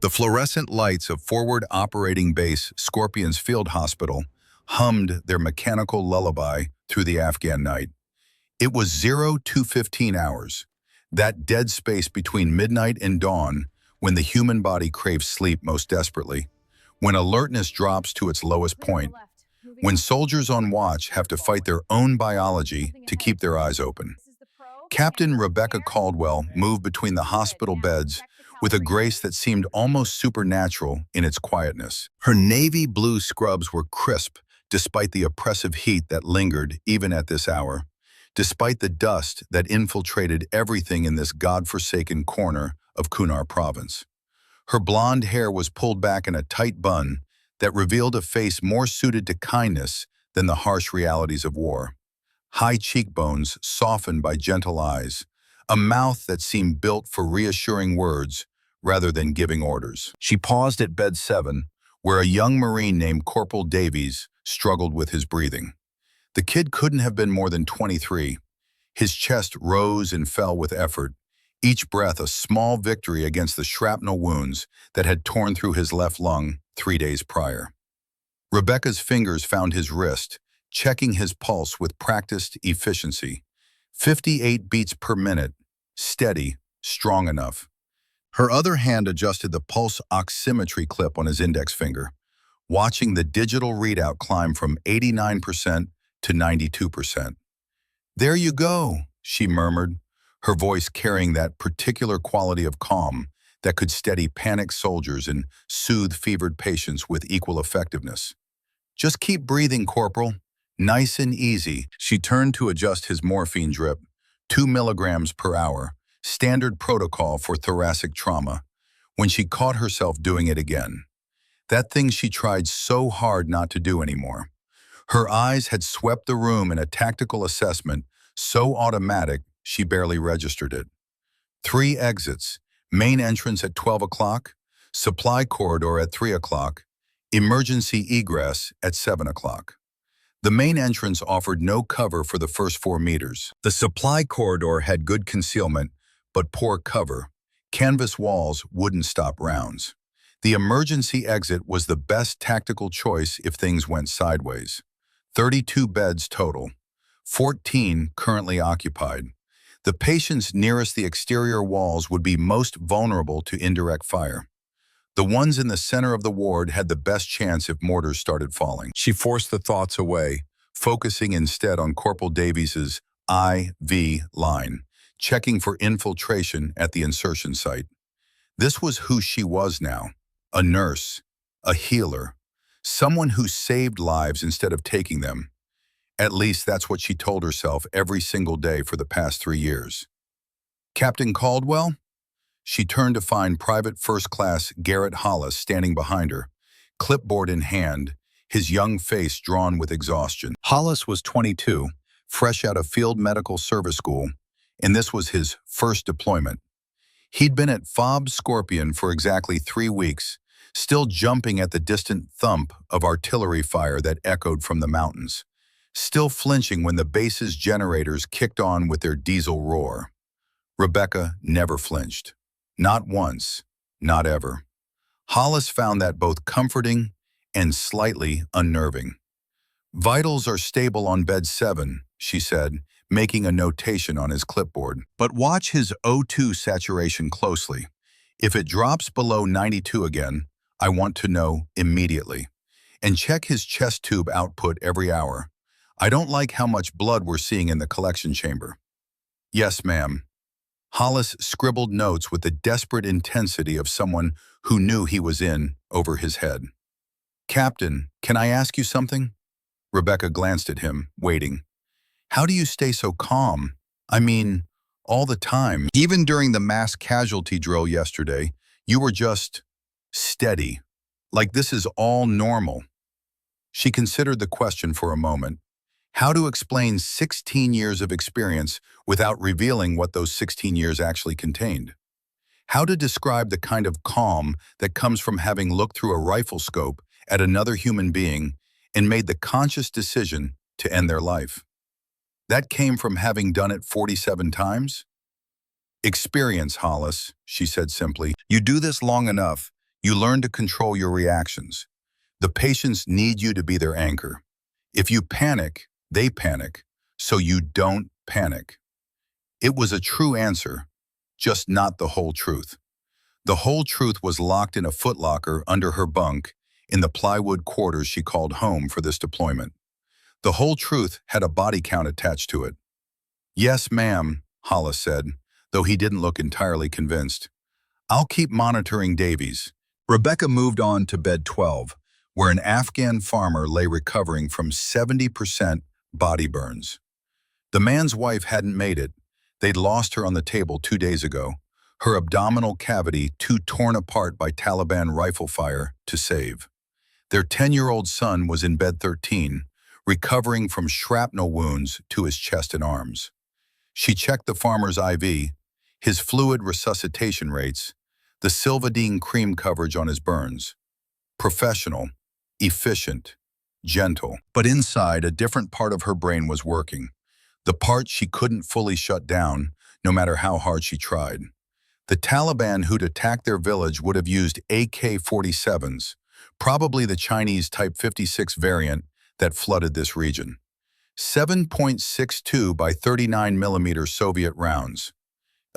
The fluorescent lights of Forward Operating Base Scorpions Field Hospital hummed their mechanical lullaby through the Afghan night. It was 02:15 hours, that dead space between midnight and dawn when the human body craves sleep most desperately, when alertness drops to its lowest point, when soldiers on watch have to fight their own biology to keep their eyes open. Captain Rebecca Caldwell moved between the hospital beds with a grace that seemed almost supernatural in its quietness. Her navy blue scrubs were crisp despite the oppressive heat that lingered even at this hour, despite the dust that infiltrated everything in this godforsaken corner of Kunar province. Her blonde hair was pulled back in a tight bun that revealed a face more suited to kindness than the harsh realities of war. High cheekbones softened by gentle eyes, a mouth that seemed built for reassuring words rather than giving orders. She paused at bed 7, where a young Marine named Corporal Davies struggled with his breathing. The kid couldn't have been more than 23. His chest rose and fell with effort, each breath a small victory against the shrapnel wounds that had torn through his left lung 3 days prior. Rebecca's fingers found his wrist, checking his pulse with practiced efficiency. 58 beats per minute, steady, strong enough. Her other hand adjusted the pulse oximetry clip on his index finger, watching the digital readout climb from 89% to 92%. "There you go," she murmured, her voice carrying that particular quality of calm that could steady panicked soldiers and soothe fevered patients with equal effectiveness. "Just keep breathing, Corporal. Nice and easy." She turned to adjust his morphine drip, 2 milligrams per hour, standard protocol for thoracic trauma, when she caught herself doing it again. That thing she tried so hard not to do anymore. Her eyes had swept the room in a tactical assessment so automatic she barely registered it. 3 exits, main entrance at 12 o'clock, supply corridor at 3 o'clock, emergency egress at 7 o'clock. The main entrance offered no cover for the first 4 meters. The supply corridor had good concealment, but poor cover. Canvas walls wouldn't stop rounds. The emergency exit was the best tactical choice if things went sideways. 32 beds total, 14 currently occupied. The patients nearest the exterior walls would be most vulnerable to indirect fire. The ones in the center of the ward had the best chance if mortars started falling. She forced the thoughts away, focusing instead on Corporal Davies's IV line, checking for infiltration at the insertion site. This was who she was now, a nurse, a healer, someone who saved lives instead of taking them. At least that's what she told herself every single day for the past 3 years. "Captain Caldwell?" She turned to find Private First Class Garrett Hollis standing behind her, clipboard in hand, his young face drawn with exhaustion. Hollis was 22, fresh out of Field Medical Service School, and this was his first deployment. He'd been at FOB Scorpion for exactly 3 weeks, still jumping at the distant thump of artillery fire that echoed from the mountains, still flinching when the base's generators kicked on with their diesel roar. Rebecca never flinched. Not once, not ever. Hollis found that both comforting and slightly unnerving. "Vitals are stable on bed 7, she said, making a notation on his clipboard. "But watch his O2 saturation closely. If it drops below 92 again, I want to know immediately. And check his chest tube output every hour. I don't like how much blood we're seeing in the collection chamber." "Yes, ma'am." Hollis scribbled notes with the desperate intensity of someone who knew he was in over his head. "Captain, can I ask you something?" Rebecca glanced at him, waiting. "How do you stay so calm? I mean, all the time. Even during the mass casualty drill yesterday, you were just steady, like this is all normal." She considered the question for a moment. How to explain 16 years of experience without revealing what those 16 years actually contained? How to describe the kind of calm that comes from having looked through a rifle scope at another human being and made the conscious decision to end their life? That came from having done it 47 times? "Experience, Hollis," she said simply. "You do this long enough, You learn to control your reactions. The patients need you to be their anchor. If you panic, they panic, so you don't panic. It was a true answer, just not the whole truth. The whole truth was locked in a footlocker under her bunk in the plywood quarters she called home for this deployment. The whole truth had a body count attached to it. "Yes, ma'am," Hollis said, though he didn't look entirely convinced. "I'll keep monitoring Davies." Rebecca moved on to bed 12, where an Afghan farmer lay recovering from 70% body burns. The man's wife hadn't made it. They'd lost her on the table 2 days ago, her abdominal cavity too torn apart by Taliban rifle fire to save. Their 10-year-old son was in bed 13, recovering from shrapnel wounds to his chest and arms. She checked the farmer's IV, his fluid resuscitation rates, the Silvadene cream coverage on his burns. Professional, efficient, gentle. But inside, a different part of her brain was working. The part she couldn't fully shut down, no matter how hard she tried. The Taliban who'd attacked their village would have used AK-47s, probably the Chinese Type 56 variant that flooded this region. 7.62 by 39mm Soviet rounds.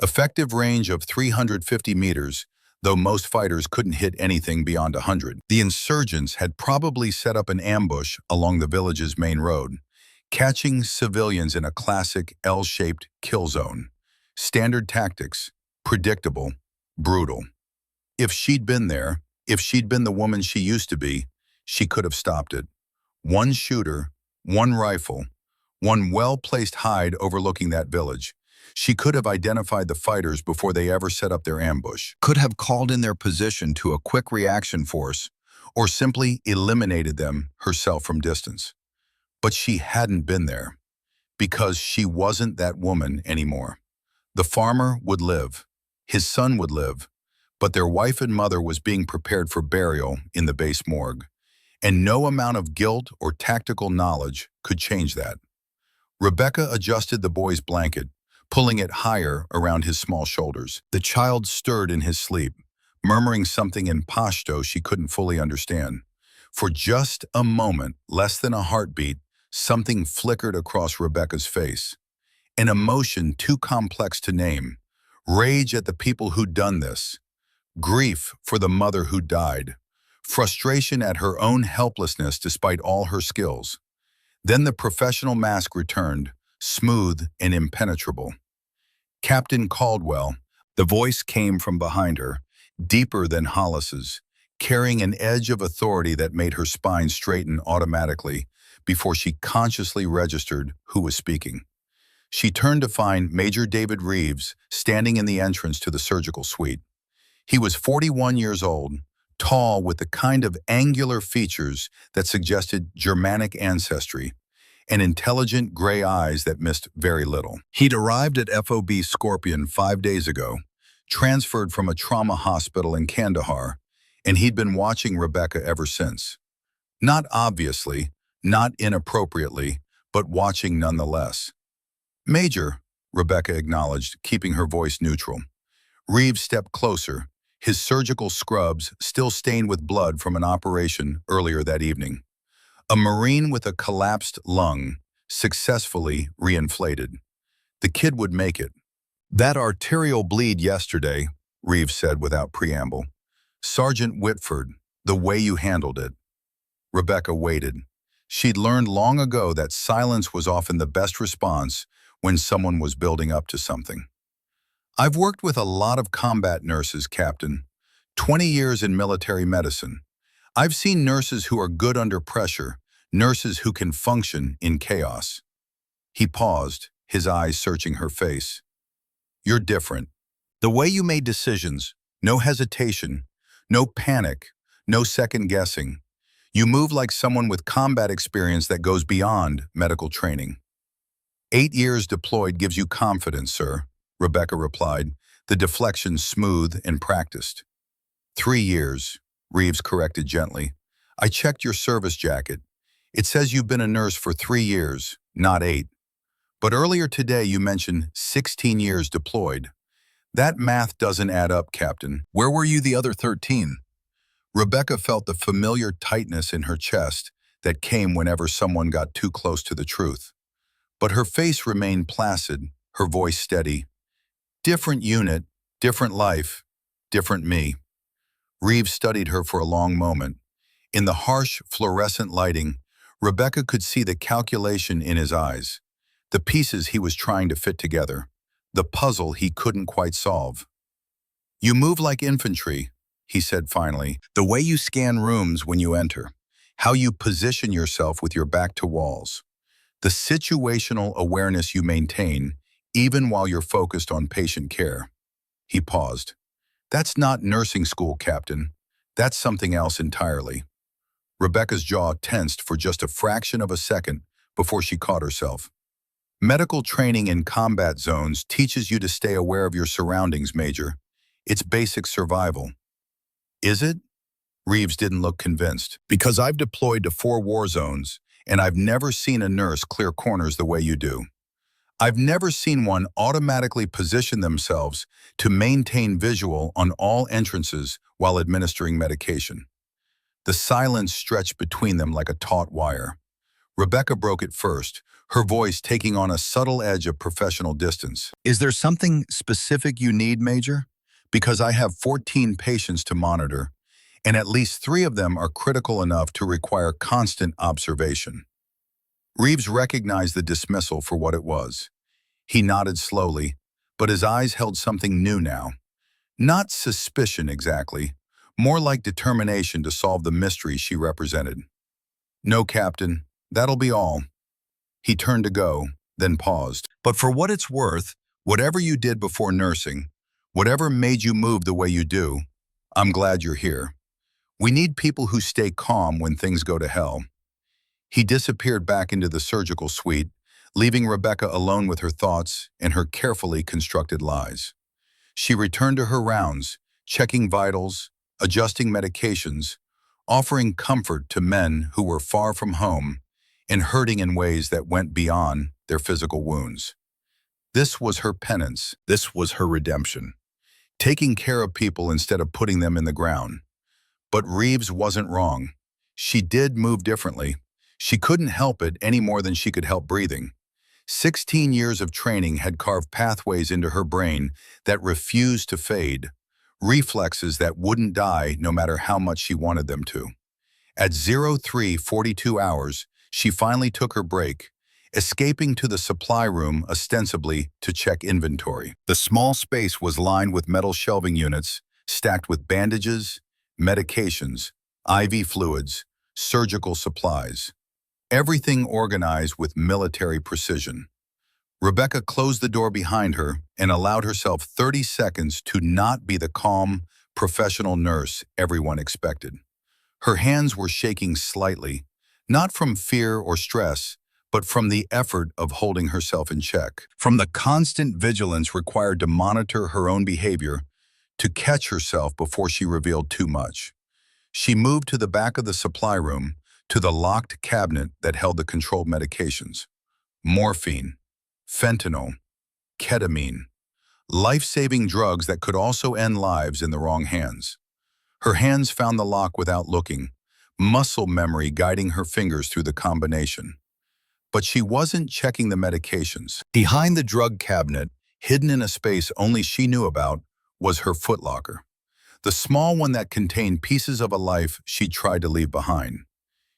Effective range of 350 meters, though most fighters couldn't hit anything beyond 100. The insurgents had probably set up an ambush along the village's main road, catching civilians in a classic L-shaped kill zone. Standard tactics, predictable, brutal. If she'd been there, if she'd been the woman she used to be, she could have stopped it. One shooter, one rifle, one well-placed hide overlooking that village. She could have identified the fighters before they ever set up their ambush, could have called in their position to a quick reaction force, or simply eliminated them herself from distance. But she hadn't been there, because she wasn't that woman anymore. The farmer would live, his son would live, but their wife and mother was being prepared for burial in the base morgue, and no amount of guilt or tactical knowledge could change that. Rebecca adjusted the boy's blanket, pulling it higher around his small shoulders. The child stirred in his sleep, murmuring something in Pashto she couldn't fully understand. For just a moment, less than a heartbeat, something flickered across Rebecca's face. An emotion too complex to name. Rage at the people who'd done this. Grief for the mother who died. Frustration at her own helplessness despite all her skills. Then the professional mask returned, smooth and impenetrable. "Captain Caldwell." The voice came from behind her, deeper than Hollis's, carrying an edge of authority that made her spine straighten automatically before she consciously registered who was speaking. She turned to find Major David Reeves standing in the entrance to the surgical suite. He was 41 years old, tall with the kind of angular features that suggested Germanic ancestry, and intelligent gray eyes that missed very little. He'd arrived at FOB Scorpion 5 days ago, transferred from a trauma hospital in Kandahar, and he'd been watching Rebecca ever since. Not obviously, not inappropriately, but watching nonetheless. "Major," Rebecca acknowledged, keeping her voice neutral. Reeves stepped closer, his surgical scrubs still stained with blood from an operation earlier that evening. A Marine with a collapsed lung, successfully reinflated. The kid would make it. "That arterial bleed yesterday," Reeves said without preamble. "Sergeant Whitford, the way you handled it." Rebecca waited. She'd learned long ago that silence was often the best response when someone was building up to something. "I've worked with a lot of combat nurses, Captain. 20 years in military medicine. I've seen nurses who are good under pressure, nurses who can function in chaos." He paused, his eyes searching her face. "You're different. The way you made decisions, no hesitation, no panic, no second guessing. You move like someone with combat experience that goes beyond medical training." 8 years deployed gives you confidence, sir," Rebecca replied, the deflection smooth and practiced. 3 years, Reeves corrected gently. "I checked your service jacket. It says you've been a nurse for 3 years, not 8. But earlier today you mentioned 16 years deployed. That math doesn't add up, Captain. Where were you the other 13? Rebecca felt the familiar tightness in her chest that came whenever someone got too close to the truth. But her face remained placid, her voice steady. Different unit, different life, different me. Reeves studied her for a long moment. In the harsh, fluorescent lighting, Rebecca could see the calculation in his eyes, the pieces he was trying to fit together, the puzzle he couldn't quite solve. "You move like infantry," he said finally. "The way you scan rooms when you enter, how you position yourself with your back to walls, the situational awareness you maintain, even while you're focused on patient care." He paused. "That's not nursing school, Captain. That's something else entirely." Rebecca's jaw tensed for just a fraction of a second before she caught herself. "Medical training in combat zones teaches you to stay aware of your surroundings, Major. It's basic survival." "Is it?" Reeves didn't look convinced. "Because I've deployed to 4 war zones, and I've never seen a nurse clear corners the way you do. I've never seen one automatically position themselves to maintain visual on all entrances while administering medication." The silence stretched between them like a taut wire. Rebecca broke it first, her voice taking on a subtle edge of professional distance. "Is there something specific you need, Major? Because I have 14 patients to monitor, and at least 3 of them are critical enough to require constant observation." Reeves recognized the dismissal for what it was. He nodded slowly, but his eyes held something new now. Not suspicion exactly, more like determination to solve the mystery she represented. "No, Captain, that'll be all." He turned to go, then paused. "But for what it's worth, whatever you did before nursing, whatever made you move the way you do, I'm glad you're here. We need people who stay calm when things go to hell." He disappeared back into the surgical suite, leaving Rebecca alone with her thoughts and her carefully constructed lies. She returned to her rounds, checking vitals, adjusting medications, offering comfort to men who were far from home and hurting in ways that went beyond their physical wounds. This was her penance. This was her redemption. Taking care of people instead of putting them in the ground. But Reeves wasn't wrong. She did move differently. She couldn't help it any more than she could help breathing. 16 years of training had carved pathways into her brain that refused to fade, reflexes that wouldn't die no matter how much she wanted them to. At 03:42 hours, she finally took her break, escaping to the supply room ostensibly to check inventory. The small space was lined with metal shelving units, stacked with bandages, medications, IV fluids, surgical supplies. Everything organized with military precision. Rebecca closed the door behind her and allowed herself 30 seconds to not be the calm, professional nurse everyone expected. Her hands were shaking slightly, not from fear or stress, but from the effort of holding herself in check, from the constant vigilance required to monitor her own behavior, to catch herself before she revealed too much. She moved to the back of the supply room, to the locked cabinet that held the controlled medications. Morphine, fentanyl, ketamine, life-saving drugs that could also end lives in the wrong hands. Her hands found the lock without looking, muscle memory guiding her fingers through the combination. But she wasn't checking the medications. Behind the drug cabinet, hidden in a space only she knew about, was her footlocker. The small one that contained pieces of a life she'd tried to leave behind.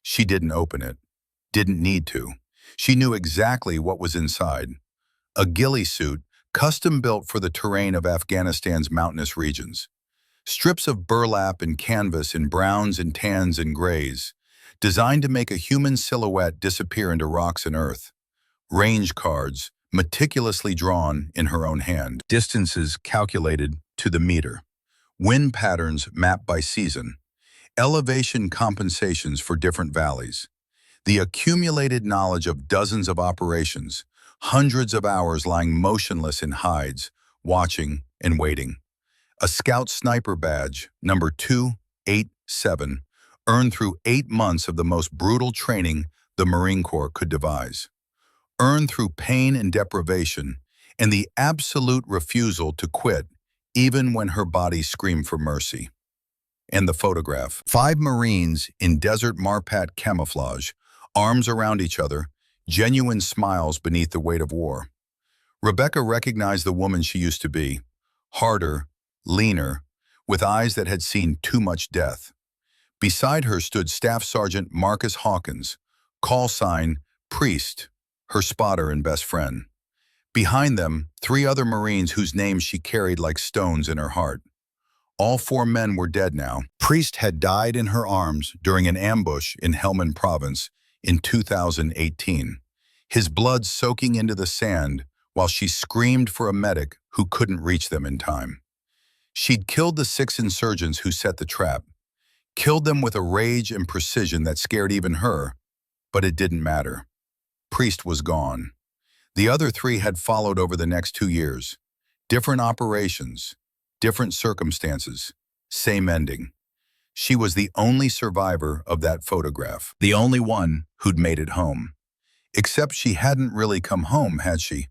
She didn't open it. Didn't need to. She knew exactly what was inside. A ghillie suit, custom-built for the terrain of Afghanistan's mountainous regions. Strips of burlap and canvas in browns and tans and grays, designed to make a human silhouette disappear into rocks and earth. Range cards, meticulously drawn in her own hand. Distances calculated to the meter. Wind patterns mapped by season. Elevation compensations for different valleys. The accumulated knowledge of dozens of operations, hundreds of hours lying motionless in hides, watching and waiting. A Scout Sniper Badge, number 287, earned through 8 months of the most brutal training the Marine Corps could devise. Earned through pain and deprivation, and the absolute refusal to quit, even when her body screamed for mercy. And the photograph. 5 Marines in desert Marpat camouflage, arms around each other, genuine smiles beneath the weight of war. Rebecca recognized the woman she used to be, harder, leaner, with eyes that had seen too much death. Beside her stood Staff Sergeant Marcus Hawkins, call sign Priest, her spotter and best friend. Behind them, 3 other Marines whose names she carried like stones in her heart. All 4 men were dead now. Priest had died in her arms during an ambush in Helmand Province in 2018, his blood soaking into the sand while she screamed for a medic who couldn't reach them in time. She'd killed the 6 insurgents who set the trap, killed them with a rage and precision that scared even her, but it didn't matter. Priest was gone. The other 3 had followed over the next 2 years. Different operations, different circumstances, same ending. She was the only survivor of that photograph, the only one who'd made it home. Except she hadn't really come home, had she?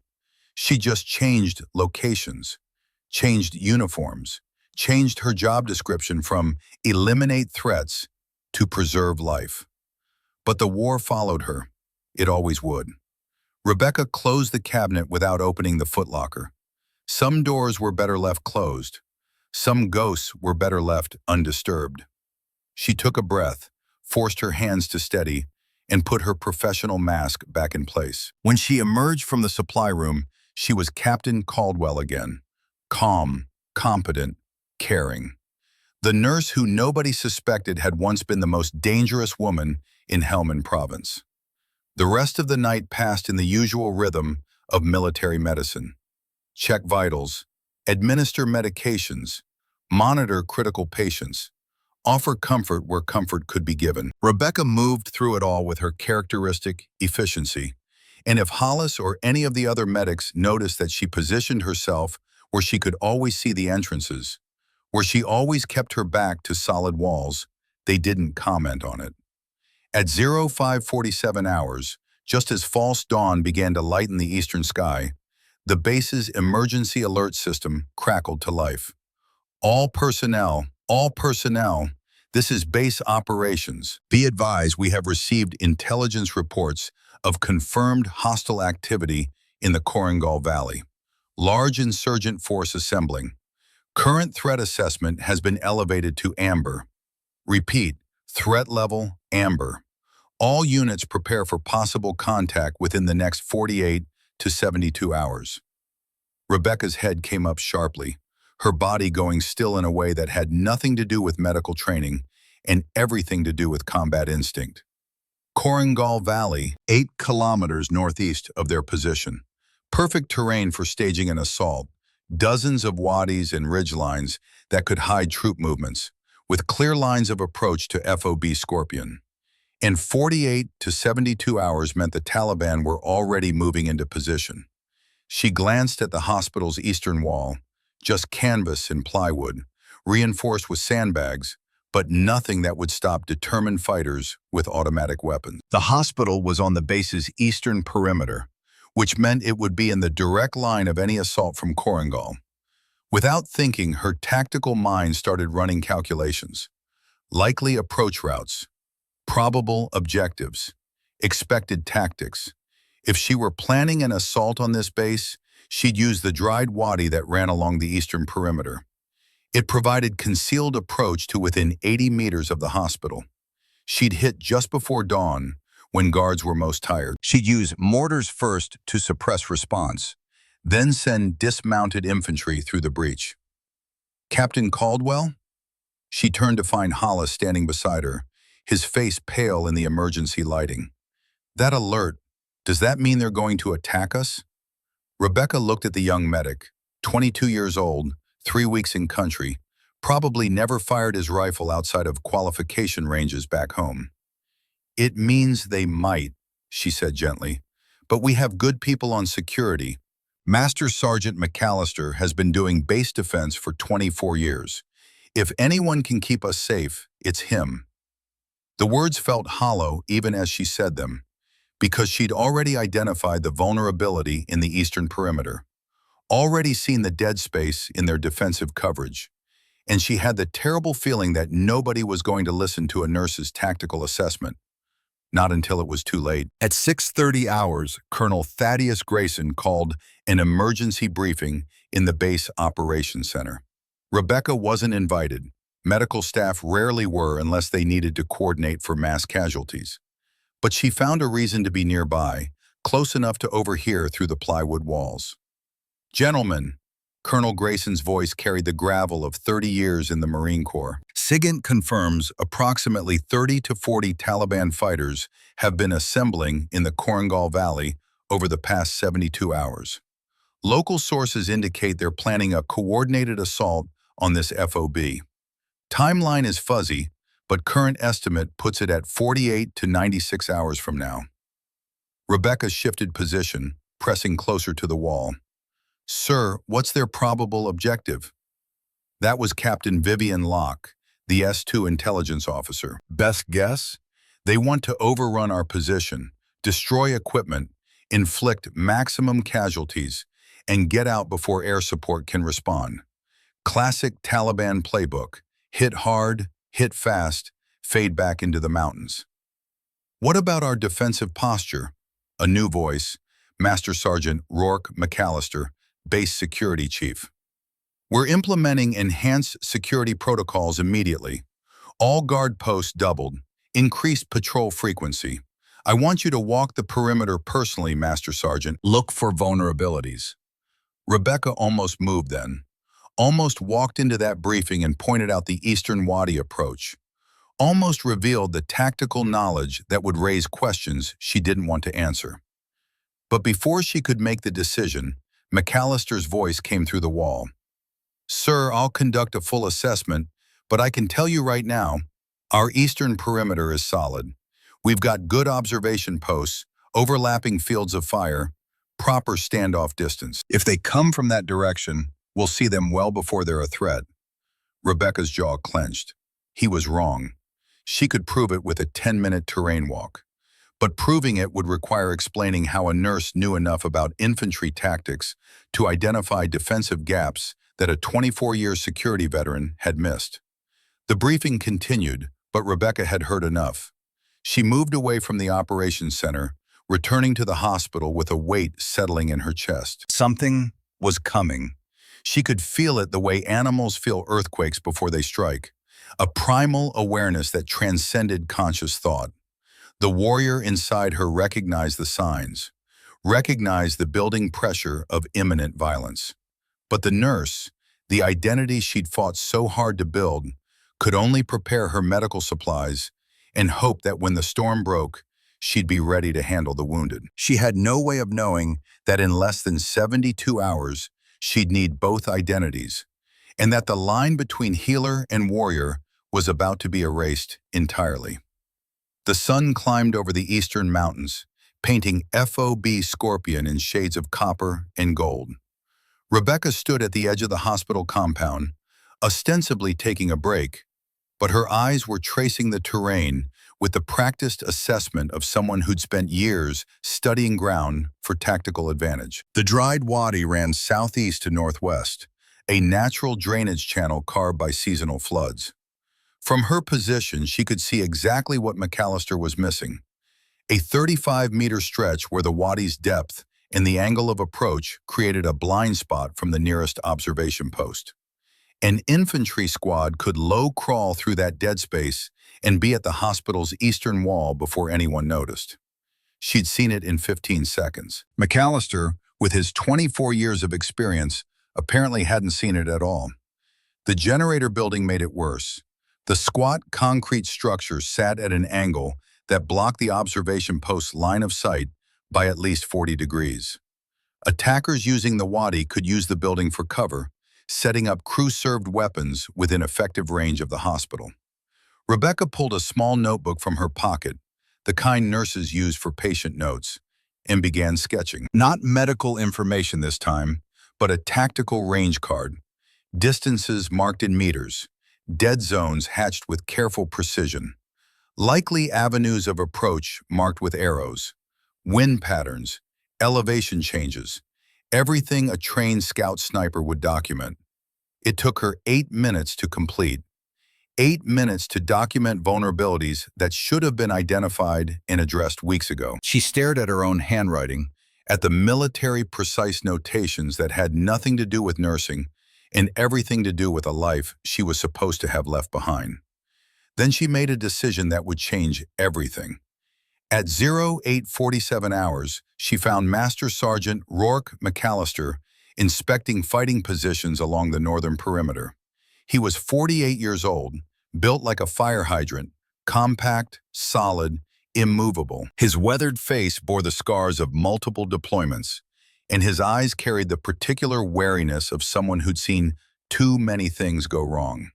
She just changed locations, changed uniforms, changed her job description from eliminate threats to preserve life. But the war followed her. It always would. Rebecca closed the cabinet without opening the footlocker. Some doors were better left closed. Some ghosts were better left undisturbed. She took a breath, forced her hands to steady, and put her professional mask back in place. When she emerged from the supply room, she was Captain Caldwell again. Calm, competent, caring. The nurse who nobody suspected had once been the most dangerous woman in Helmand Province. The rest of the night passed in the usual rhythm of military medicine. Check vitals, administer medications, monitor critical patients, offer comfort where comfort could be given. Rebecca moved through it all with her characteristic efficiency, and if Hollis or any of the other medics noticed that she positioned herself where she could always see the entrances, where she always kept her back to solid walls, they didn't comment on it. At 0547 hours, just as false dawn began to lighten the eastern sky, the base's emergency alert system crackled to life. All personnel, this is base operations. Be advised we have received intelligence reports of confirmed hostile activity in the Korengal Valley. Large insurgent force assembling. Current threat assessment has been elevated to amber. Repeat, threat level amber. All units prepare for possible contact within the next 48 to 72 hours. Rebecca's head came up sharply, her body going still in a way that had nothing to do with medical training and everything to do with combat instinct. Korengal Valley, 8 kilometers northeast of their position. Perfect terrain for staging an assault, dozens of wadis and ridgelines that could hide troop movements, with clear lines of approach to FOB Scorpion. And 48 to 72 hours meant the Taliban were already moving into position. She glanced at the hospital's eastern wall, just canvas and plywood, reinforced with sandbags, but nothing that would stop determined fighters with automatic weapons. The hospital was on the base's eastern perimeter, which meant it would be in the direct line of any assault from Korengal. Without thinking, her tactical mind started running calculations. Likely approach routes, probable objectives, expected tactics. If she were planning an assault on this base, she'd use the dried wadi that ran along the eastern perimeter. It provided concealed approach to within 80 meters of the hospital. She'd hit just before dawn, when guards were most tired. She'd use mortars first to suppress response, then send dismounted infantry through the breach. Captain Caldwell? She turned to find Hollis standing beside her, his face pale in the emergency lighting. That alert, does that mean they're going to attack us? Rebecca looked at the young medic, 22 years old, 3 weeks in country, probably never fired his rifle outside of qualification ranges back home. It means they might, she said gently, but we have good people on security. Master Sergeant McAllister has been doing base defense for 24 years. If anyone can keep us safe, it's him. The words felt hollow even as she said them, because she'd already identified the vulnerability in the eastern perimeter, already seen the dead space in their defensive coverage, and she had the terrible feeling that nobody was going to listen to a nurse's tactical assessment. Not until it was too late. At 6:30 hours, Colonel Thaddeus Grayson called an emergency briefing in the base operations center. Rebecca wasn't invited. Medical staff rarely were unless they needed to coordinate for mass casualties. But she found a reason to be nearby, close enough to overhear through the plywood walls. "Gentlemen," Colonel Grayson's voice carried the gravel of 30 years in the Marine Corps. "SIGINT confirms approximately 30 to 40 Taliban fighters have been assembling in the Korangal Valley over the past 72 hours. Local sources indicate they're planning a coordinated assault on this FOB. Timeline is fuzzy, but current estimate puts it at 48 to 96 hours from now." Rebecca shifted position, pressing closer to the wall. "Sir, what's their probable objective?" That was Captain Vivian Locke, the S2 intelligence officer. "Best guess? They want to overrun our position, destroy equipment, inflict maximum casualties, and get out before air support can respond. Classic Taliban playbook. Hit hard, hit fast, fade back into the mountains." "What about our defensive posture?" A new voice, Master Sergeant Rourke McAllister, Base Security Chief. "We're implementing enhanced security protocols immediately. All guard posts doubled, increased patrol frequency. I want you to walk the perimeter personally, Master Sergeant. Look for vulnerabilities." Rebecca almost moved then. Almost walked into that briefing and pointed out the Eastern Wadi approach. Almost revealed the tactical knowledge that would raise questions she didn't want to answer. But before she could make the decision, McAllister's voice came through the wall. "Sir, I'll conduct a full assessment, but I can tell you right now, our eastern perimeter is solid. We've got good observation posts, overlapping fields of fire, proper standoff distance. If they come from that direction, we'll see them well before they're a threat." Rebecca's jaw clenched. He was wrong. She could prove it with a 10-minute terrain walk. But proving it would require explaining how a nurse knew enough about infantry tactics to identify defensive gaps that a 24-year security veteran had missed. The briefing continued, but Rebecca had heard enough. She moved away from the operations center, returning to the hospital with a weight settling in her chest. Something was coming. She could feel it the way animals feel earthquakes before they strike, a primal awareness that transcended conscious thought. The warrior inside her recognized the signs, recognized the building pressure of imminent violence. But the nurse, the identity she'd fought so hard to build, could only prepare her medical supplies and hope that when the storm broke, she'd be ready to handle the wounded. She had no way of knowing that in less than 72 hours, she'd need both identities, and that the line between healer and warrior was about to be erased entirely. The sun climbed over the eastern mountains, painting FOB Scorpion in shades of copper and gold. Rebecca stood at the edge of the hospital compound, ostensibly taking a break, but her eyes were tracing the terrain with the practiced assessment of someone who'd spent years studying ground for tactical advantage. The dried wadi ran southeast to northwest, a natural drainage channel carved by seasonal floods. From her position, she could see exactly what McAllister was missing: a 35-meter stretch where the wadi's depth and the angle of approach created a blind spot from the nearest observation post. An infantry squad could low crawl through that dead space and be at the hospital's eastern wall before anyone noticed. She'd seen it in 15 seconds. McAllister, with his 24 years of experience, apparently hadn't seen it at all. The generator building made it worse. The squat concrete structure sat at an angle that blocked the observation post's line of sight by at least 40 degrees. Attackers using the wadi could use the building for cover, setting up crew-served weapons within effective range of the hospital. Rebecca pulled a small notebook from her pocket, the kind nurses use for patient notes, and began sketching. Not medical information this time, but a tactical range card. Distances marked in meters, dead zones hatched with careful precision, likely avenues of approach marked with arrows, wind patterns, elevation changes, everything a trained scout sniper would document. It took her 8 minutes to complete. 8 minutes to document vulnerabilities that should have been identified and addressed weeks ago. She stared at her own handwriting, at the military-precise notations that had nothing to do with nursing and everything to do with a life she was supposed to have left behind. Then she made a decision that would change everything. At 0847 hours, she found Master Sergeant Rourke McAllister inspecting fighting positions along the northern perimeter. He was 48 years old, built like a fire hydrant, compact, solid, immovable. His weathered face bore the scars of multiple deployments, and his eyes carried the particular wariness of someone who'd seen too many things go wrong.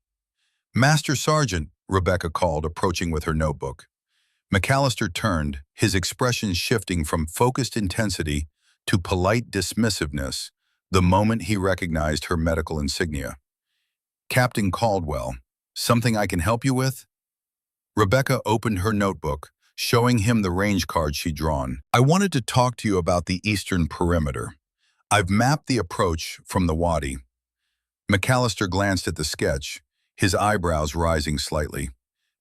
"Master Sergeant," Rebecca called, approaching with her notebook. McAllister turned, his expression shifting from focused intensity to polite dismissiveness the moment he recognized her medical insignia. "Captain Caldwell, something I can help you with?" Rebecca opened her notebook, showing him the range card she'd drawn. "I wanted to talk to you about the eastern perimeter. I've mapped the approach from the wadi." McAllister glanced at the sketch, his eyebrows rising slightly.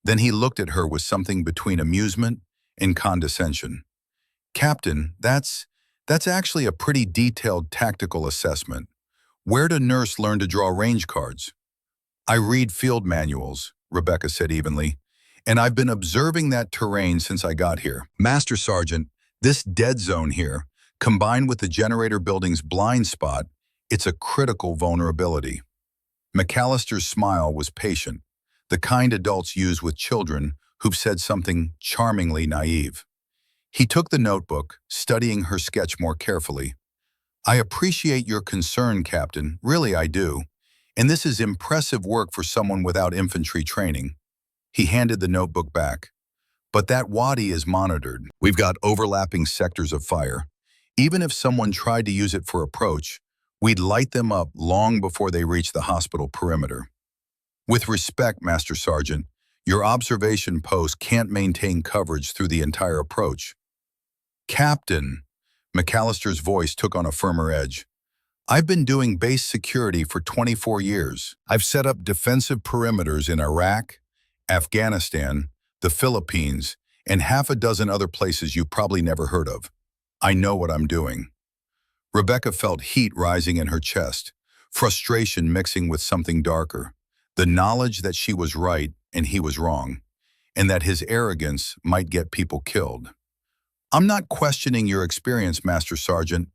Then he looked at her with something between amusement and condescension. "Captain, that's actually a pretty detailed tactical assessment. Where'd a nurse learn to draw range cards?" "I read field manuals," Rebecca said evenly, "and I've been observing that terrain since I got here. Master Sergeant, this dead zone here, combined with the generator building's blind spot, it's a critical vulnerability." McAllister's smile was patient, the kind adults use with children who've said something charmingly naive. He took the notebook, studying her sketch more carefully. "I appreciate your concern, Captain, really I do. And this is impressive work for someone without infantry training." He handed the notebook back. "But that wadi is monitored. We've got overlapping sectors of fire. Even if someone tried to use it for approach, we'd light them up long before they reach the hospital perimeter. With respect, Master Sergeant, your observation post can't maintain coverage through the entire approach." "Captain," McAllister's voice took on a firmer edge, "I've been doing base security for 24 years. I've set up defensive perimeters in Iraq, Afghanistan, the Philippines, and half a dozen other places you've probably never heard of. I know what I'm doing." Rebecca felt heat rising in her chest, frustration mixing with something darker, the knowledge that she was right and he was wrong, and that his arrogance might get people killed. "I'm not questioning your experience, Master Sergeant.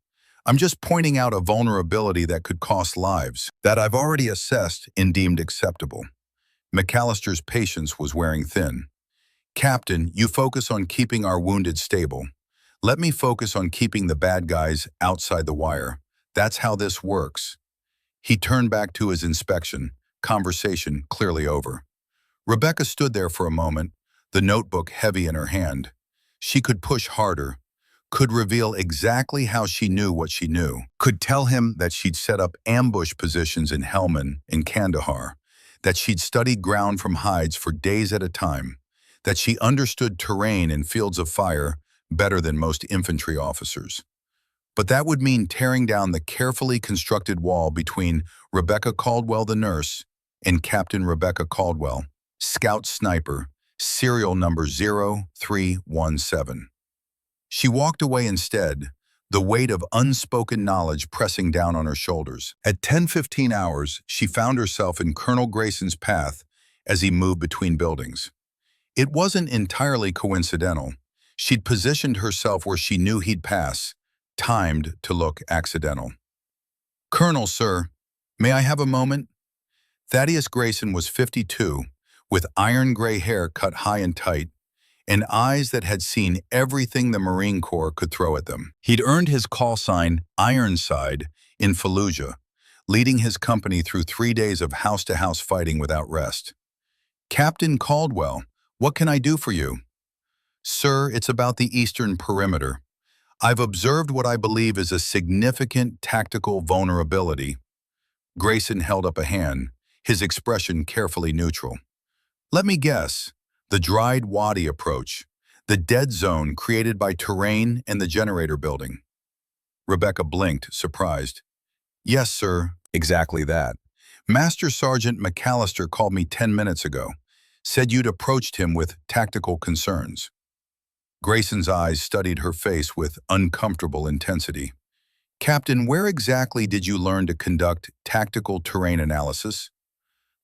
I'm just pointing out a vulnerability that could cost lives, that I've already assessed and deemed acceptable." McAllister's patience was wearing thin. "Captain, you focus on keeping our wounded stable. Let me focus on keeping the bad guys outside the wire. That's how this works." He turned back to his inspection, conversation clearly over. Rebecca stood there for a moment, the notebook heavy in her hand. She could push harder, could reveal exactly how she knew what she knew, could tell him that she'd set up ambush positions in Helmand and Kandahar, that she'd studied ground from hides for days at a time, that she understood terrain and fields of fire better than most infantry officers. But that would mean tearing down the carefully constructed wall between Rebecca Caldwell the nurse and Captain Rebecca Caldwell, scout sniper, serial number 0317. She walked away instead, the weight of unspoken knowledge pressing down on her shoulders. At 10:15 hours, she found herself in Colonel Grayson's path as he moved between buildings. It wasn't entirely coincidental. She'd positioned herself where she knew he'd pass, timed to look accidental. "Colonel, sir, may I have a moment?" Thaddeus Grayson was 52, with iron gray hair cut high and tight, and eyes that had seen everything the Marine Corps could throw at them. He'd earned his call sign Ironside in Fallujah, leading his company through 3 days of house-to-house fighting without rest. "Captain Caldwell, what can I do for you?" "Sir, it's about the eastern perimeter. I've observed what I believe is a significant tactical vulnerability." Grayson held up a hand, his expression carefully neutral. "Let me guess. The dried wadi approach, the dead zone created by terrain and the generator building." Rebecca blinked, surprised. "Yes, sir, exactly that. Master Sergeant McAllister called me 10 minutes ago. Said you'd approached him with tactical concerns. Grayson's eyes studied her face with uncomfortable intensity. Captain, where exactly did you learn to conduct tactical terrain analysis?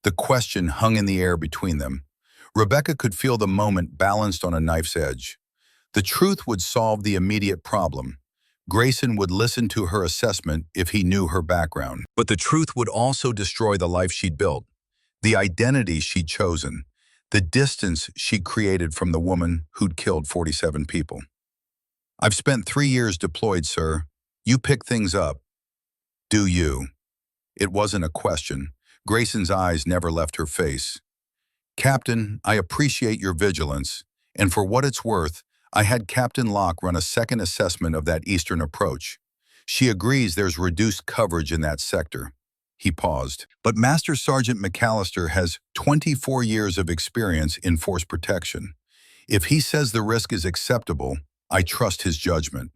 The question hung in the air between them. Rebecca could feel the moment balanced on a knife's edge. The truth would solve the immediate problem. Grayson would listen to her assessment if he knew her background. But the truth would also destroy the life she'd built, the identity she'd chosen, the distance she'd created from the woman who'd killed 47 people. I've spent 3 years deployed, sir. You pick things up. Do you? It wasn't a question. Grayson's eyes never left her face. Captain, I appreciate your vigilance, and for what it's worth, I had Captain Locke run a second assessment of that eastern approach. She agrees there's reduced coverage in that sector. He paused. But Master Sergeant McAllister has 24 years of experience in force protection. If he says the risk is acceptable, I trust his judgment.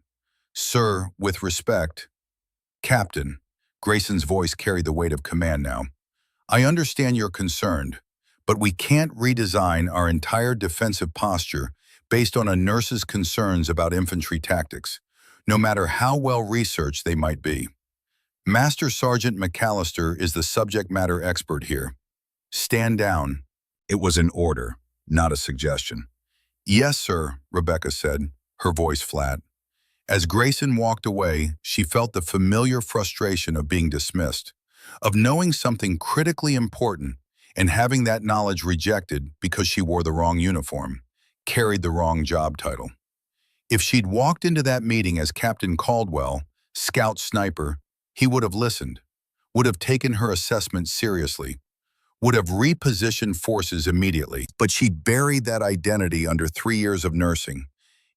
Sir, with respect. Captain, Grayson's voice carried the weight of command now. I understand you're concerned, but we can't redesign our entire defensive posture based on a nurse's concerns about infantry tactics, no matter how well researched they might be. Master Sergeant McAllister is the subject matter expert here. Stand down. It was an order, not a suggestion. Yes, sir, Rebecca said, her voice flat. As Grayson walked away, she felt the familiar frustration of being dismissed, of knowing something critically important and having that knowledge rejected because she wore the wrong uniform, carried the wrong job title. If she'd walked into that meeting as Captain Caldwell, scout sniper, he would have listened, would have taken her assessment seriously, would have repositioned forces immediately. But she'd buried that identity under 3 years of nursing,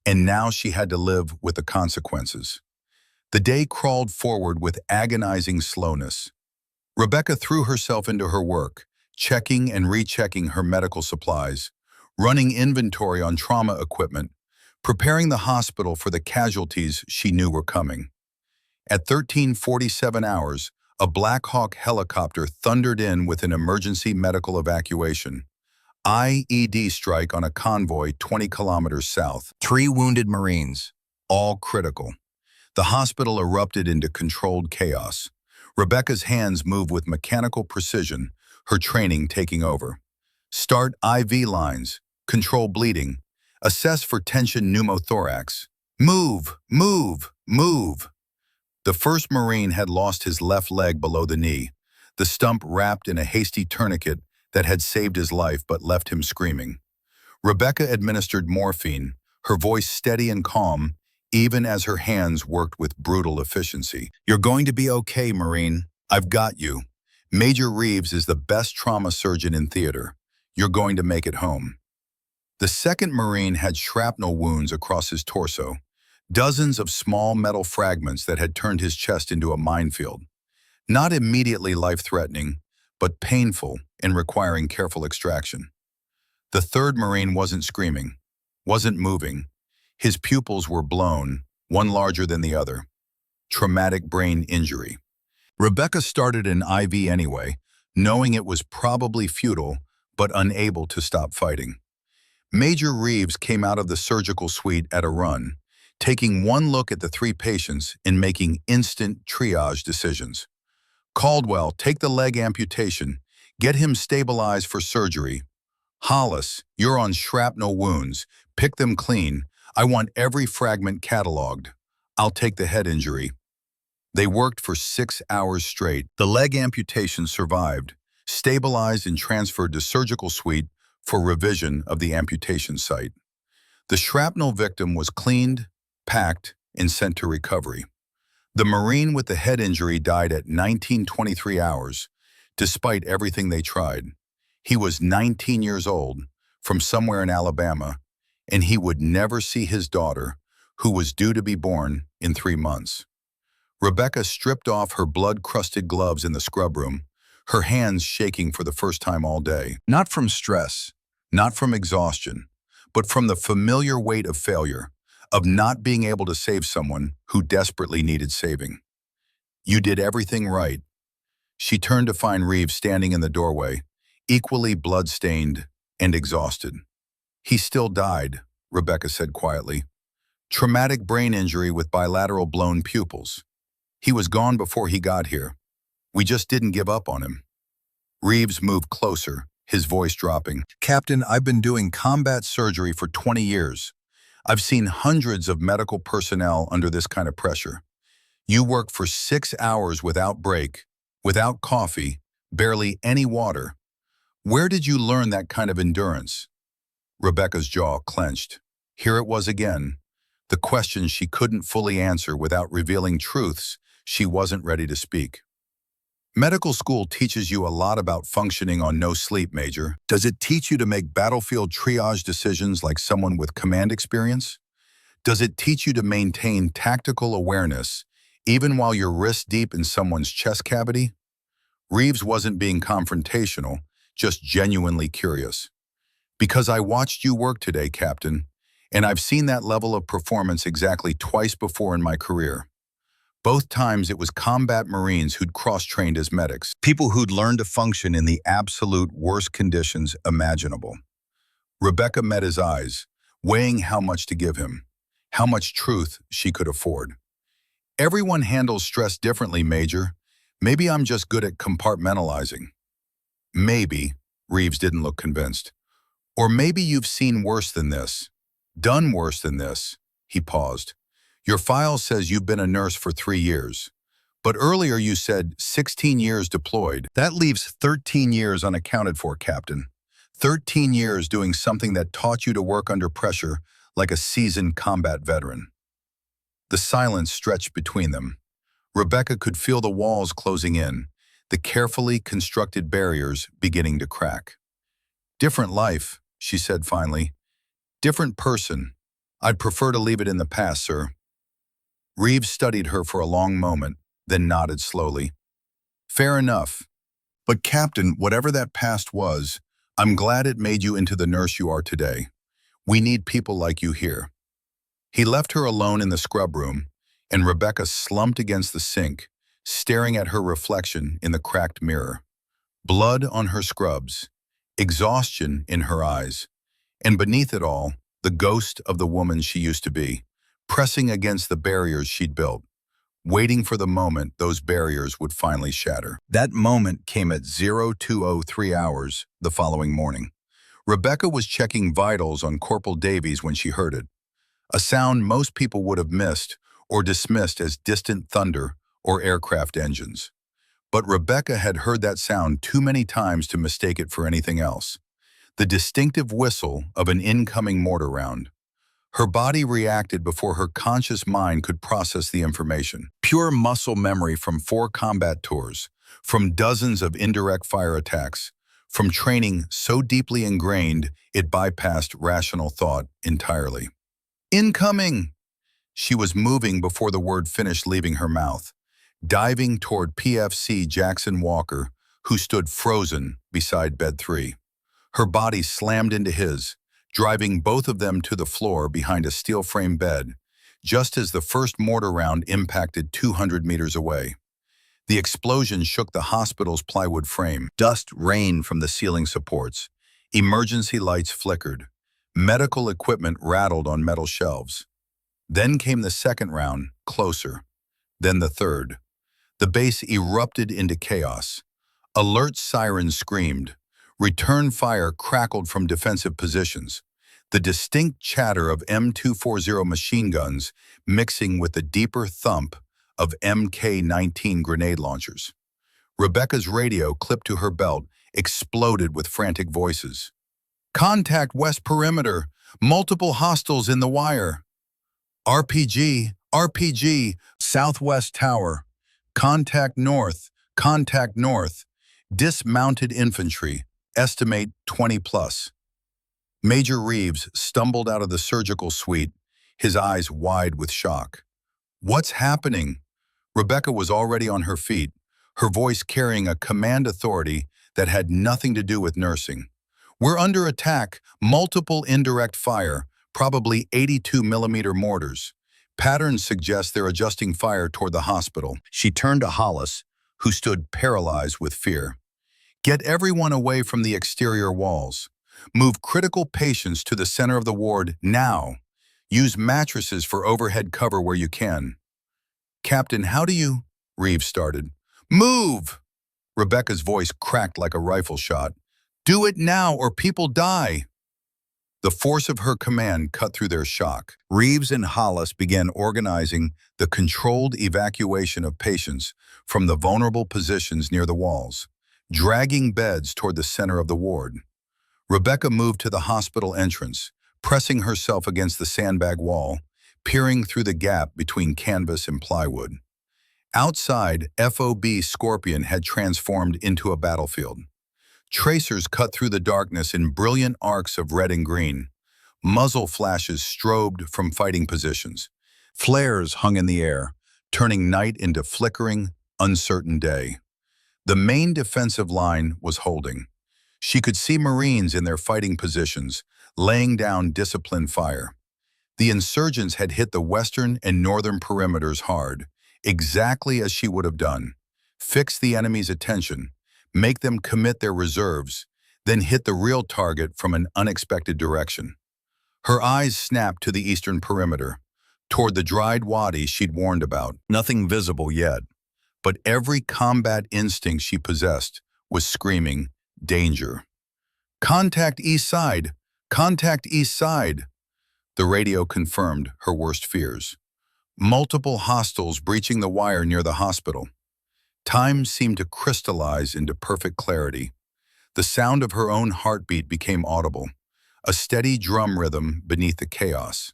and now she had to live with the consequences. The day crawled forward with agonizing slowness. Rebecca threw herself into her work, checking and rechecking her medical supplies, running inventory on trauma equipment, preparing the hospital for the casualties she knew were coming. At 13:47 hours, a Black Hawk helicopter thundered in with an emergency medical evacuation. IED strike on a convoy 20 kilometers south. 3 wounded Marines, all critical. The hospital erupted into controlled chaos. Rebecca's hands moved with mechanical precision, her training taking over. Start IV lines, control bleeding, assess for tension pneumothorax. Move, move, move. The first Marine had lost his left leg below the knee, the stump wrapped in a hasty tourniquet that had saved his life but left him screaming. Rebecca administered morphine, her voice steady and calm, even as her hands worked with brutal efficiency. You're going to be okay, Marine. I've got you. Major Reeves is the best trauma surgeon in theater. You're going to make it home. The second Marine had shrapnel wounds across his torso, dozens of small metal fragments that had turned his chest into a minefield. Not immediately life-threatening, but painful and requiring careful extraction. The third Marine wasn't screaming, wasn't moving. His pupils were blown, one larger than the other. Traumatic brain injury. Rebecca started an IV anyway, knowing it was probably futile, but unable to stop fighting. Major Reeves came out of the surgical suite at a run, taking one look at the 3 patients and making instant triage decisions. Caldwell, take the leg amputation. Get him stabilized for surgery. Hollis, you're on shrapnel wounds. Pick them clean. I want every fragment cataloged. I'll take the head injury. They worked for 6 hours straight. The leg amputation survived, stabilized and transferred to surgical suite for revision of the amputation site. The shrapnel victim was cleaned, packed, and sent to recovery. The Marine with the head injury died at 19:23 hours, despite everything they tried. He was 19 years old, from somewhere in Alabama, and he would never see his daughter, who was due to be born in 3 months. Rebecca stripped off her blood-crusted gloves in the scrub room, her hands shaking for the first time all day. Not from stress, not from exhaustion, but from the familiar weight of failure, of not being able to save someone who desperately needed saving. You did everything right. She turned to find Reeves standing in the doorway, equally blood-stained and exhausted. "He still died," Rebecca said quietly. "Traumatic brain injury with bilateral blown pupils. He was gone before he got here. We just didn't give up on him." Reeves moved closer, his voice dropping. "Captain, I've been doing combat surgery for 20 years. I've seen hundreds of medical personnel under this kind of pressure. You work for 6 hours without break, without coffee, barely any water. Where did you learn that kind of endurance?" Rebecca's jaw clenched. Here it was again, the question she couldn't fully answer without revealing truths she wasn't ready to speak. "Medical school teaches you a lot about functioning on no sleep, Major. Does it teach you to make battlefield triage decisions like someone with command experience? Does it teach you to maintain tactical awareness, even while you're wrist-deep in someone's chest cavity?" Reeves wasn't being confrontational, just genuinely curious. "Because I watched you work today, Captain, and I've seen that level of performance exactly twice before in my career. Both times it was combat Marines who'd cross-trained as medics, people who'd learned to function in the absolute worst conditions imaginable." Rebecca met his eyes, weighing how much to give him, how much truth she could afford. "Everyone handles stress differently, Major. Maybe I'm just good at compartmentalizing." "Maybe," Reeves didn't look convinced. "Or maybe you've seen worse than this, done worse than this." He paused. "Your file says you've been a nurse for 3 years. But earlier you said 16 years deployed. That leaves 13 years unaccounted for, Captain. 13 years doing something that taught you to work under pressure like a seasoned combat veteran." The silence stretched between them. Rebecca could feel the walls closing in, the carefully constructed barriers beginning to crack. "Different life," she said finally. "Different person. I'd prefer to leave it in the past, sir." Reeves studied her for a long moment, then nodded slowly. "Fair enough. But Captain, whatever that past was, I'm glad it made you into the nurse you are today. We need people like you here." He left her alone in the scrub room, and Rebecca slumped against the sink, staring at her reflection in the cracked mirror. Blood on her scrubs, exhaustion in her eyes, and beneath it all, the ghost of the woman she used to be, pressing against the barriers she'd built, waiting for the moment those barriers would finally shatter. That moment came at 02:03 hours the following morning. Rebecca was checking vitals on Corporal Davies when she heard it, a sound most people would have missed or dismissed as distant thunder or aircraft engines. But Rebecca had heard that sound too many times to mistake it for anything else. The distinctive whistle of an incoming mortar round. Her body reacted before her conscious mind could process the information. Pure muscle memory from 4 combat tours, from dozens of indirect fire attacks, from training so deeply ingrained it bypassed rational thought entirely. "Incoming!" She was moving before the word finished leaving her mouth, diving toward PFC Jackson Walker, who stood frozen beside bed 3. Her body slammed into his, driving both of them to the floor behind a steel-frame bed, just as the first mortar round impacted 200 meters away. The explosion shook the hospital's plywood frame. Dust rained from the ceiling supports. Emergency lights flickered. Medical equipment rattled on metal shelves. Then came the second round, closer. Then the third. The base erupted into chaos. Alert sirens screamed. Return fire crackled from defensive positions. The distinct chatter of M240 machine guns mixing with the deeper thump of MK-19 grenade launchers. Rebecca's radio, clipped to her belt, exploded with frantic voices. "Contact west perimeter. Multiple hostiles in the wire. RPG, RPG, southwest tower. Contact north, contact north. Dismounted infantry, estimate 20 plus." Major Reeves stumbled out of the surgical suite, his eyes wide with shock. "What's happening?" Rebecca was already on her feet, her voice carrying a command authority that had nothing to do with nursing. "We're under attack, multiple indirect fire, probably 82mm mortars. Patterns suggest they're adjusting fire toward the hospital." She turned to Hollis, who stood paralyzed with fear. Get everyone away from the exterior walls. Move critical patients to the center of the ward now. Use mattresses for overhead cover where you can. Captain, how do you? Reeves started. Move! Rebecca's voice cracked like a rifle shot. Do it now or people die. The force of her command cut through their shock. Reeves and Hollis began organizing the controlled evacuation of patients from the vulnerable positions near the walls, dragging beds toward the center of the ward. Rebecca moved to the hospital entrance, pressing herself against the sandbag wall, peering through the gap between canvas and plywood. Outside, FOB Scorpion had transformed into a battlefield. Tracers cut through the darkness in brilliant arcs of red and green. Muzzle flashes strobed from fighting positions. Flares hung in the air, turning night into flickering, uncertain day. The main defensive line was holding. She could see Marines in their fighting positions, laying down disciplined fire. The insurgents had hit the western and northern perimeters hard, exactly as she would have done. Fix the enemy's attention, make them commit their reserves, then hit the real target from an unexpected direction. Her eyes snapped to the eastern perimeter, toward the dried wadi she'd warned about. Nothing visible yet, but every combat instinct she possessed was screaming, danger. Contact east side! Contact east side! The radio confirmed her worst fears. Multiple hostiles breaching the wire near the hospital. Time seemed to crystallize into perfect clarity. The sound of her own heartbeat became audible, a steady drum rhythm beneath the chaos.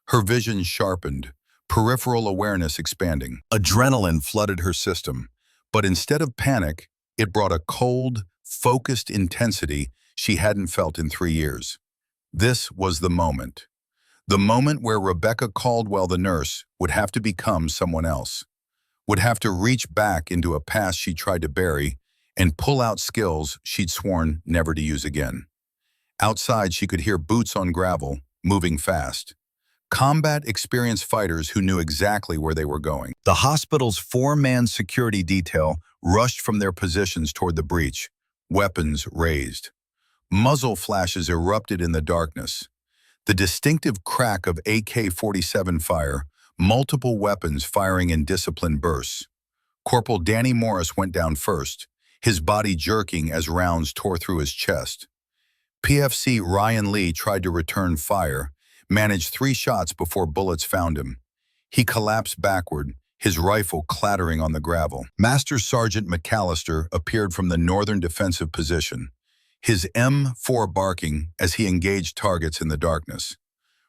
Her vision sharpened, peripheral awareness expanding. Adrenaline flooded her system, but instead of panic, it brought a cold, focused intensity she hadn't felt in 3 years. This was the moment. The moment where Rebecca Caldwell, the nurse, would have to become someone else. Would have to reach back into a past she tried to bury and pull out skills she'd sworn never to use again. Outside, she could hear boots on gravel, moving fast. Combat-experienced fighters who knew exactly where they were going. The hospital's 4-man security detail rushed from their positions toward the breach, weapons raised. Muzzle flashes erupted in the darkness. The distinctive crack of AK-47 fire, multiple weapons firing in disciplined bursts. Corporal Danny Morris went down first, his body jerking as rounds tore through his chest. PFC Ryan Lee tried to return fire, managed 3 shots before bullets found him. He collapsed backward, his rifle clattering on the gravel. Master Sergeant McAllister appeared from the northern defensive position, his M4 barking as he engaged targets in the darkness.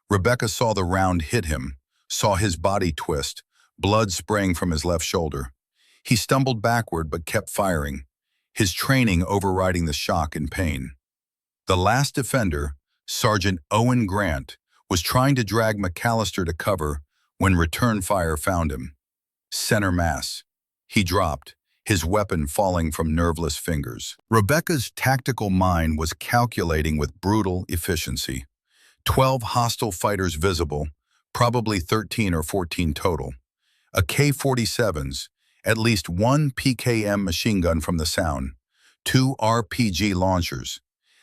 Rebecca saw the round hit him, saw his body twist, blood spraying from his left shoulder. He stumbled backward but kept firing, his training overriding the shock and pain. The last defender, Sergeant Owen Grant, was trying to drag McAllister to cover when return fire found him. Center mass. He dropped, his weapon falling from nerveless fingers. Rebecca's tactical mind was calculating with brutal efficiency. 12 hostile fighters visible, probably 13 or 14 total. A K-47s, at least 1 PKM machine gun from the sound, 2 RPG launchers.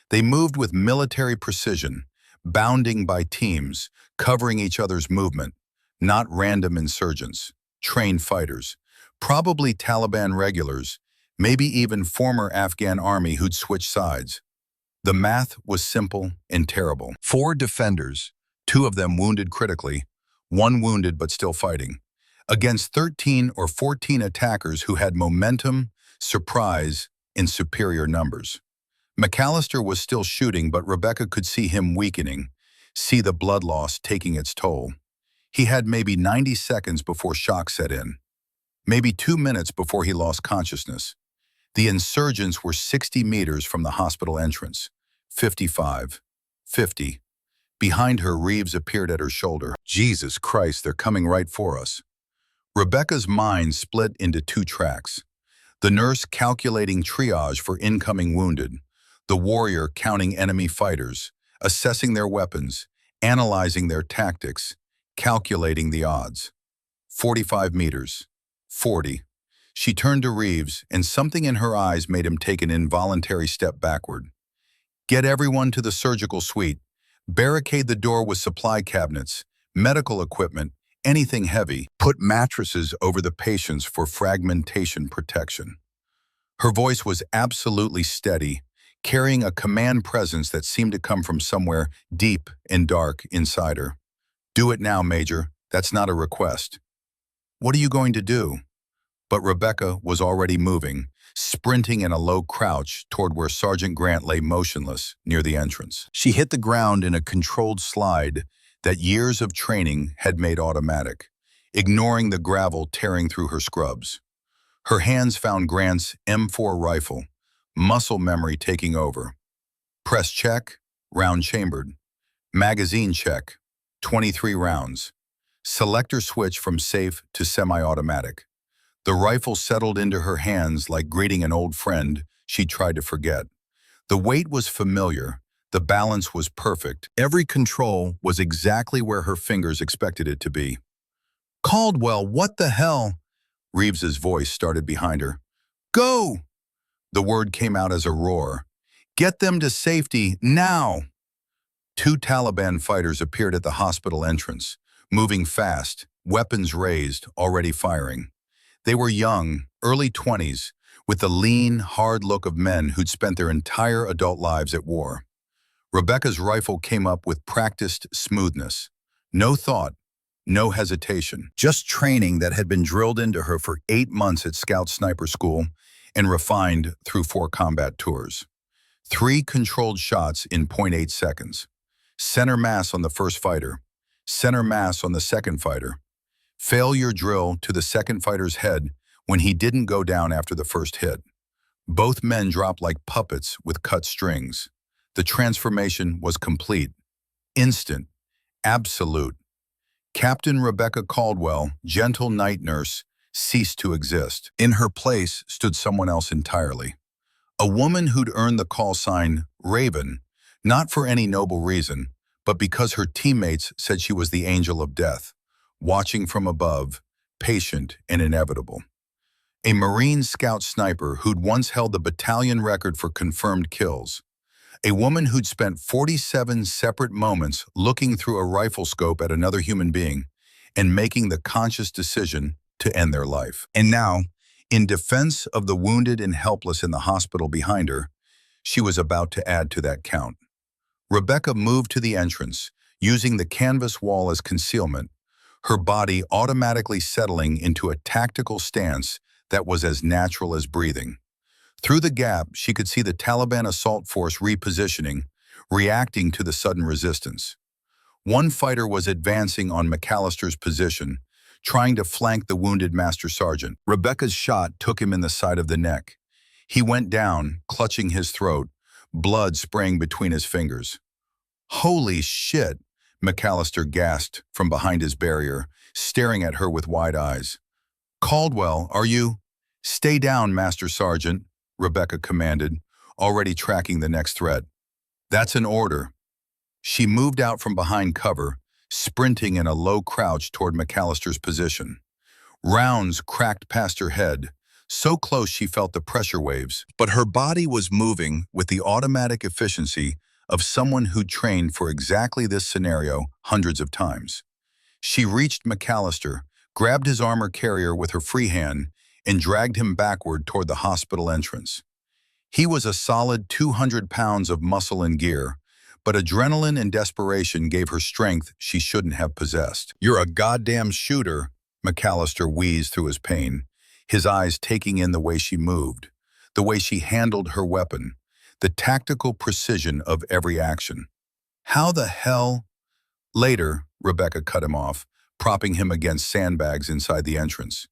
They moved with military precision, bounding by teams, covering each other's movement, not random insurgents, trained fighters, probably Taliban regulars, maybe even former Afghan army who'd switched sides. The math was simple and terrible. 4 defenders, 2 of them wounded critically, 1 wounded but still fighting, against 13 or 14 attackers who had momentum, surprise, and superior numbers. McAllister was still shooting, but Rebecca could see him weakening, see the blood loss taking its toll. He had maybe 90 seconds before shock set in, maybe 2 minutes before he lost consciousness. The insurgents were 60 meters from the hospital entrance, 55, 50. Behind her, Reeves appeared at her shoulder. Jesus Christ, they're coming right for us. Rebecca's mind split into 2 tracks. The nurse calculating triage for incoming wounded, the warrior counting enemy fighters, assessing their weapons, analyzing their tactics, calculating the odds. 45 meters. 40. She turned to Reeves, and something in her eyes made him take an involuntary step backward. Get everyone to the surgical suite. Barricade the door with supply cabinets, medical equipment, anything heavy. Put mattresses over the patients for fragmentation protection. Her voice was absolutely steady, carrying a command presence that seemed to come from somewhere deep and dark inside her. Do it now, Major. That's not a request. What are you going to do? But Rebecca was already moving, sprinting in a low crouch toward where Sergeant Grant lay motionless near the entrance. She hit the ground in a controlled slide that years of training had made automatic, ignoring the gravel tearing through her scrubs. Her hands found Grant's M4 rifle, muscle memory taking over. Press check, round chambered. Magazine check, 23 rounds. Selector switch from safe to semi-automatic. The rifle settled into her hands like greeting an old friend she'd tried to forget. The weight was familiar, the balance was perfect. Every control was exactly where her fingers expected it to be. Caldwell, what the hell? Reeves's voice started behind her. Go! The word came out as a roar. Get them to safety, now! Two Taliban fighters appeared at the hospital entrance, moving fast, weapons raised, already firing. They were young, early 20s, with the lean, hard look of men who'd spent their entire adult lives at war. Rebecca's rifle came up with practiced smoothness. No thought, no hesitation. Just training that had been drilled into her for 8 months at Scout Sniper School and refined through 4 combat tours. 3 controlled shots in 0.8 seconds. Center mass on the first fighter. Center mass on the second fighter. Failure drill to the second fighter's head when he didn't go down after the first hit. Both men dropped like puppets with cut strings. The transformation was complete, instant, absolute. Captain Rebecca Caldwell, gentle night nurse, ceased to exist. In her place stood someone else entirely. A woman who'd earned the call sign Raven, not for any noble reason, but because her teammates said she was the angel of death, watching from above, patient and inevitable. A Marine Scout sniper who'd once held the battalion record for confirmed kills. A woman who'd spent 47 separate moments looking through a rifle scope at another human being and making the conscious decision to end their life. And now, in defense of the wounded and helpless in the hospital behind her, she was about to add to that count. Rebecca moved to the entrance, using the canvas wall as concealment, her body automatically settling into a tactical stance that was as natural as breathing. Through the gap, she could see the Taliban assault force repositioning, reacting to the sudden resistance. One fighter was advancing on McAllister's position, trying to flank the wounded Master Sergeant. Rebecca's shot took him in the side of the neck. He went down, clutching his throat, blood spraying between his fingers. Holy shit, McAllister gasped from behind his barrier, staring at her with wide eyes. Caldwell, are you? Stay down, Master Sergeant, Rebecca commanded, already tracking the next threat. That's an order. She moved out from behind cover, sprinting in a low crouch toward McAllister's position. Rounds cracked past her head, so close she felt the pressure waves, but her body was moving with the automatic efficiency of someone who'd trained for exactly this scenario hundreds of times. She reached McAllister, grabbed his armor carrier with her free hand, and dragged him backward toward the hospital entrance. He was a solid 200 pounds of muscle and gear, but adrenaline and desperation gave her strength she shouldn't have possessed. You're a goddamn shooter, McAllister wheezed through his pain, his eyes taking in the way she moved, the way she handled her weapon, the tactical precision of every action. How the hell? Later, Rebecca cut him off, propping him against sandbags inside the entrance.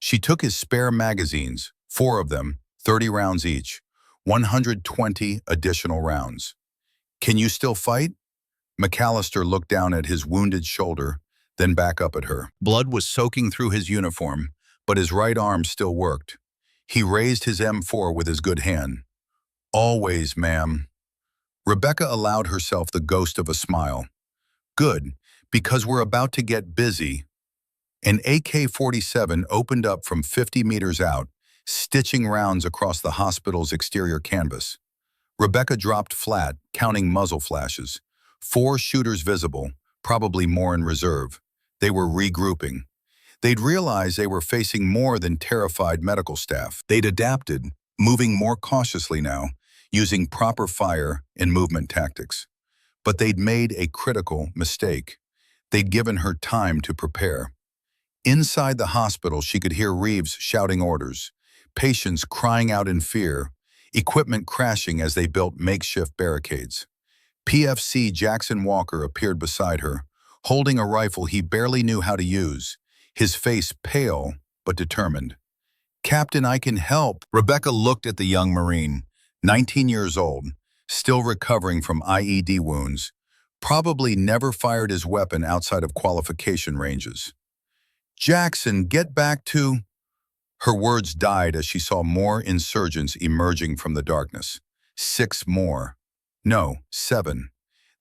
She took his spare magazines, 4 of them, 30 rounds each, 120 additional rounds. Can you still fight? McAllister looked down at his wounded shoulder, then back up at her. Blood was soaking through his uniform, but his right arm still worked. He raised his M4 with his good hand. Always, ma'am. Rebecca allowed herself the ghost of a smile. Good, because we're about to get busy. An AK-47 opened up from 50 meters out, stitching rounds across the hospital's exterior canvas. Rebecca dropped flat, counting muzzle flashes. 4 shooters visible, probably more in reserve. They were regrouping. They'd realized they were facing more than terrified medical staff. They'd adapted, moving more cautiously now, using proper fire and movement tactics. But they'd made a critical mistake. They'd given her time to prepare. Inside the hospital, she could hear Reeves shouting orders, patients crying out in fear, equipment crashing as they built makeshift barricades. PFC Jackson Walker appeared beside her, holding a rifle he barely knew how to use, his face pale but determined. "Captain, I can help." Rebecca looked at the young Marine, 19 years old, still recovering from IED wounds, probably never fired his weapon outside of qualification ranges. "Jackson, get back to—" Her words died as she saw more insurgents emerging from the darkness. 6 more. No, 7.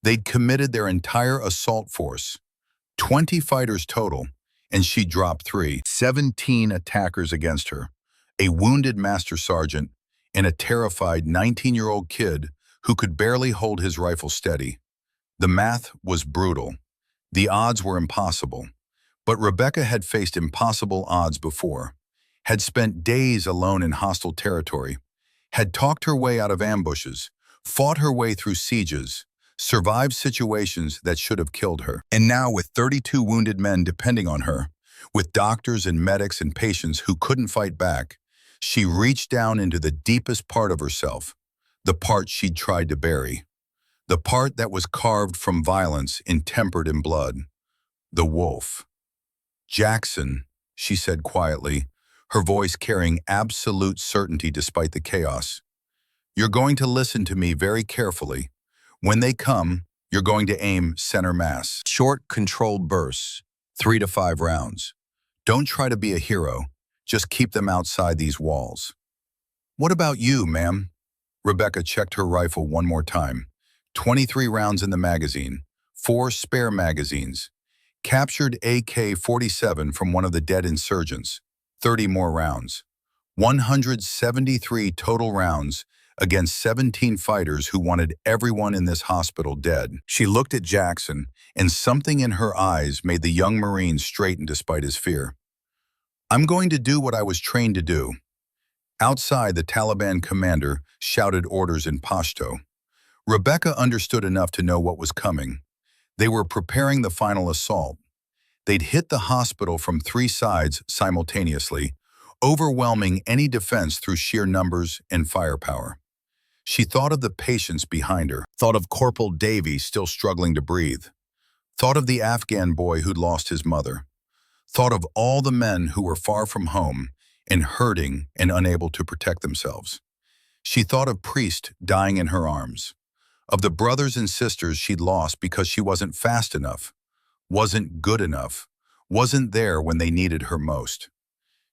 They'd committed their entire assault force. 20 fighters total, and she dropped 3. 17 attackers against her. A wounded master sergeant and a terrified 19-year-old kid who could barely hold his rifle steady. The math was brutal. The odds were impossible. But Rebecca had faced impossible odds before, had spent days alone in hostile territory, had talked her way out of ambushes, fought her way through sieges, survived situations that should have killed her. And now, with 32 wounded men depending on her, with doctors and medics and patients who couldn't fight back, she reached down into the deepest part of herself, the part she'd tried to bury, the part that was carved from violence and tempered in blood. The wolf. "Jackson," she said quietly, her voice carrying absolute certainty despite the chaos. "You're going to listen to me very carefully. When they come, you're going to aim center mass. Short, controlled bursts, 3 to 5 rounds. Don't try to be a hero. Just keep them outside these walls." "What about you, ma'am?" Rebecca checked her rifle one more time. 23 rounds in the magazine, 4 spare magazines. Captured AK-47 from one of the dead insurgents, 30 more rounds. 173 total rounds against 17 fighters who wanted everyone in this hospital dead. She looked at Jackson, and something in her eyes made the young Marine straighten despite his fear. "I'm going to do what I was trained to do." Outside, the Taliban commander shouted orders in Pashto. Rebecca understood enough to know what was coming. They were preparing the final assault. They'd hit the hospital from 3 sides simultaneously, overwhelming any defense through sheer numbers and firepower. She thought of the patients behind her, thought of Corporal Davy still struggling to breathe, thought of the Afghan boy who'd lost his mother, thought of all the men who were far from home and hurting and unable to protect themselves. She thought of Priest dying in her arms, of the brothers and sisters she'd lost because she wasn't fast enough, wasn't good enough, wasn't there when they needed her most.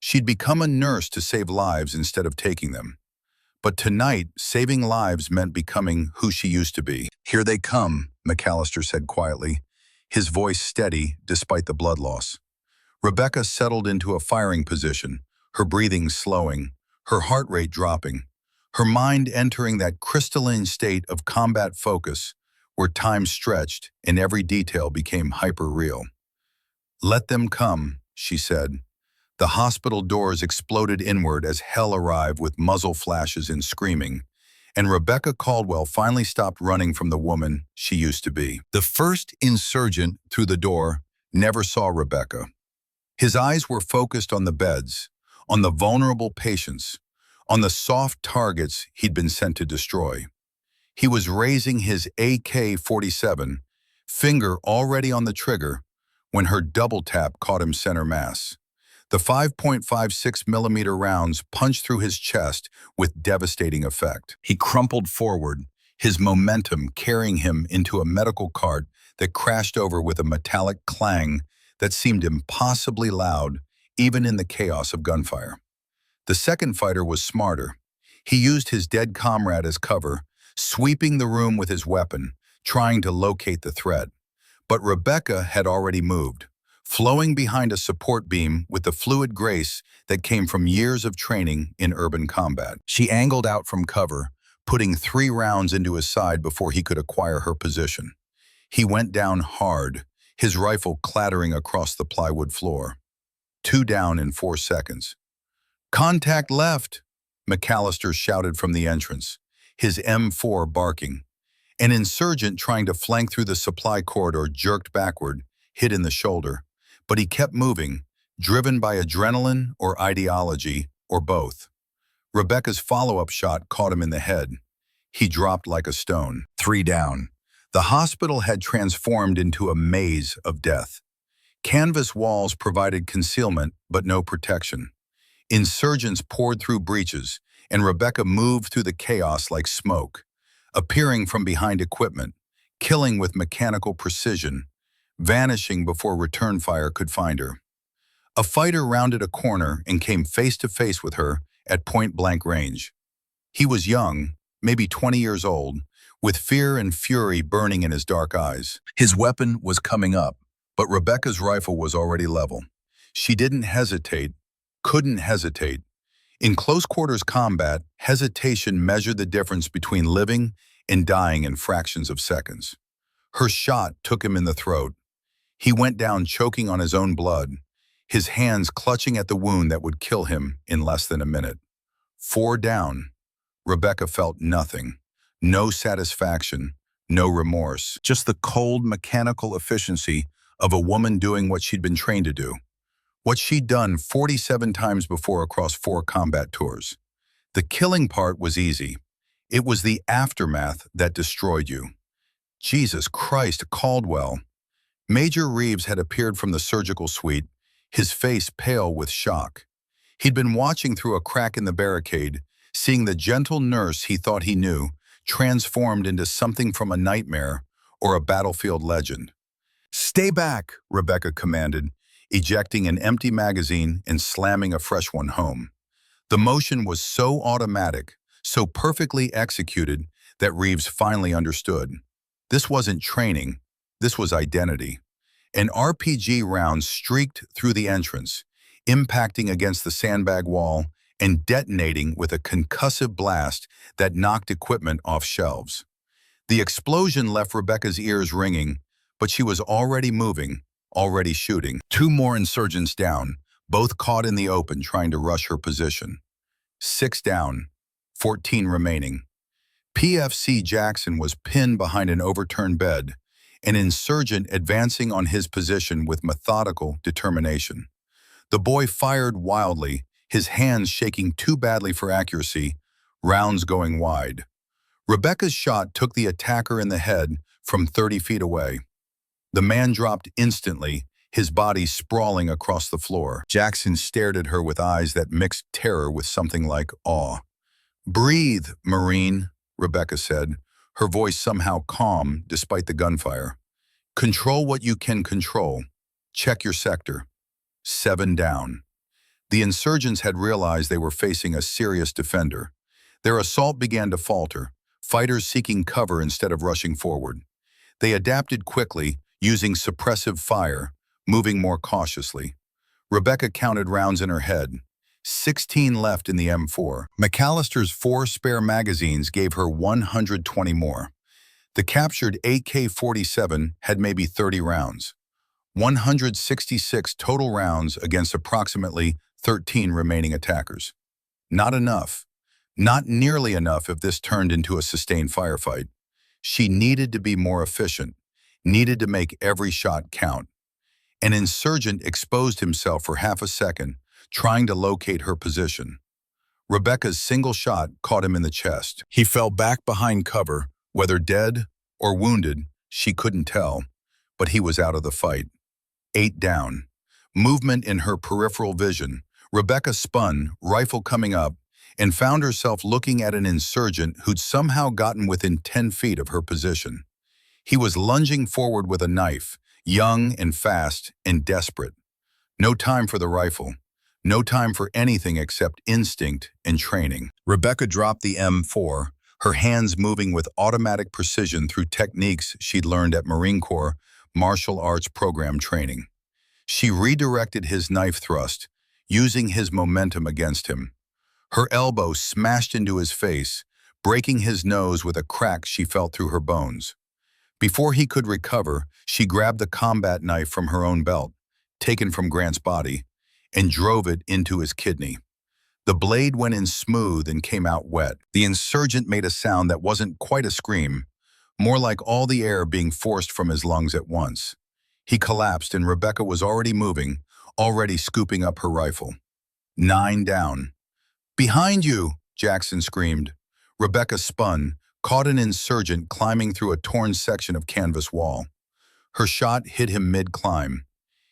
She'd become a nurse to save lives instead of taking them. But tonight, saving lives meant becoming who she used to be. "Here they come," McAllister said quietly, his voice steady despite the blood loss. Rebecca settled into a firing position, her breathing slowing, her heart rate dropping, her mind entering that crystalline state of combat focus where time stretched and every detail became hyper-real. "Let them come," she said. The hospital doors exploded inward as hell arrived with muzzle flashes and screaming, and Rebecca Caldwell finally stopped running from the woman she used to be. The first insurgent through the door never saw Rebecca. His eyes were focused on the beds, on the vulnerable patients, on the soft targets he'd been sent to destroy. He was raising his AK-47, finger already on the trigger, when her double tap caught him center mass. The 5.56 millimeter rounds punched through his chest with devastating effect. He crumpled forward, his momentum carrying him into a medical cart that crashed over with a metallic clang that seemed impossibly loud, even in the chaos of gunfire. The second fighter was smarter. He used his dead comrade as cover, sweeping the room with his weapon, trying to locate the threat. But Rebecca had already moved, flowing behind a support beam with the fluid grace that came from years of training in urban combat. She angled out from cover, putting 3 rounds into his side before he could acquire her position. He went down hard, his rifle clattering across the plywood floor. 2 down in 4 seconds. "Contact left," McAllister shouted from the entrance, his M4 barking. An insurgent trying to flank through the supply corridor jerked backward, hit in the shoulder, but he kept moving, driven by adrenaline or ideology, or both. Rebecca's follow-up shot caught him in the head. He dropped like a stone. 3 down. The hospital had transformed into a maze of death. Canvas walls provided concealment, but no protection. Insurgents poured through breaches, and Rebecca moved through the chaos like smoke, appearing from behind equipment, killing with mechanical precision, vanishing before return fire could find her. A fighter rounded a corner and came face to face with her at point-blank range. He was young, maybe 20 years old, with fear and fury burning in his dark eyes. His weapon was coming up, but Rebecca's rifle was already level. She didn't hesitate, couldn't hesitate. In close-quarters combat, hesitation measured the difference between living and dying in fractions of seconds. Her shot took him in the throat. He went down choking on his own blood, his hands clutching at the wound that would kill him in less than a minute. 4 down. Rebecca felt nothing. No satisfaction, no remorse, just the cold mechanical efficiency of a woman doing what she'd been trained to do. What she'd done 47 times before across 4 combat tours. The killing part was easy. It was the aftermath that destroyed you. Jesus Christ, Caldwell. Major Reeves had appeared from the surgical suite, his face pale with shock. He'd been watching through a crack in the barricade, seeing the gentle nurse he thought he knew transformed into something from a nightmare or a battlefield legend. "Stay back," Rebecca commanded, ejecting an empty magazine and slamming a fresh one home. The motion was so automatic, so perfectly executed, that Reeves finally understood. This wasn't training, this was identity. An RPG round streaked through the entrance, impacting against the sandbag wall and detonating with a concussive blast that knocked equipment off shelves. The explosion left Rebecca's ears ringing, but she was already moving, already shooting. 2 more insurgents down, both caught in the open trying to rush her position. 6 down, 14 remaining. PFC Jackson was pinned behind an overturned bed, an insurgent advancing on his position with methodical determination. The boy fired wildly, his hands shaking too badly for accuracy, rounds going wide. Rebecca's shot took the attacker in the head from 30 feet away. The man dropped instantly, his body sprawling across the floor. Jackson stared at her with eyes that mixed terror with something like awe. "Breathe, Marine," Rebecca said, her voice somehow calm despite the gunfire. "Control what you can control. Check your sector." 7 down. The insurgents had realized they were facing a serious defender. Their assault began to falter, fighters seeking cover instead of rushing forward. They adapted quickly, using suppressive fire, moving more cautiously. Rebecca counted rounds in her head. 16 left in the M4. McAllister's 4 spare magazines gave her 120 more. The captured AK-47 had maybe 30 rounds. 166 total rounds against approximately 13 remaining attackers. Not enough. Not nearly enough if this turned into a sustained firefight. She needed to be more efficient, needed to make every shot count. An insurgent exposed himself for half a second, trying to locate her position. Rebecca's single shot caught him in the chest. He fell back behind cover, whether dead or wounded, she couldn't tell, but he was out of the fight. 8 down. Movement in her peripheral vision. Rebecca spun, rifle coming up, and found herself looking at an insurgent who'd somehow gotten within 10 feet of her position. He was lunging forward with a knife, young and fast and desperate. No time for the rifle. No time for anything except instinct and training. Rebecca dropped the M4, her hands moving with automatic precision through techniques she'd learned at Marine Corps martial arts program training. She redirected his knife thrust, using his momentum against him. Her elbow smashed into his face, breaking his nose with a crack she felt through her bones. Before he could recover, she grabbed the combat knife from her own belt, taken from Grant's body, and drove it into his kidney. The blade went in smooth and came out wet. The insurgent made a sound that wasn't quite a scream, more like all the air being forced from his lungs at once. He collapsed and Rebecca was already moving, already scooping up her rifle. 9 down. "Behind you!" Jackson screamed. Rebecca spun, caught an insurgent climbing through a torn section of canvas wall. Her shot hit him mid-climb.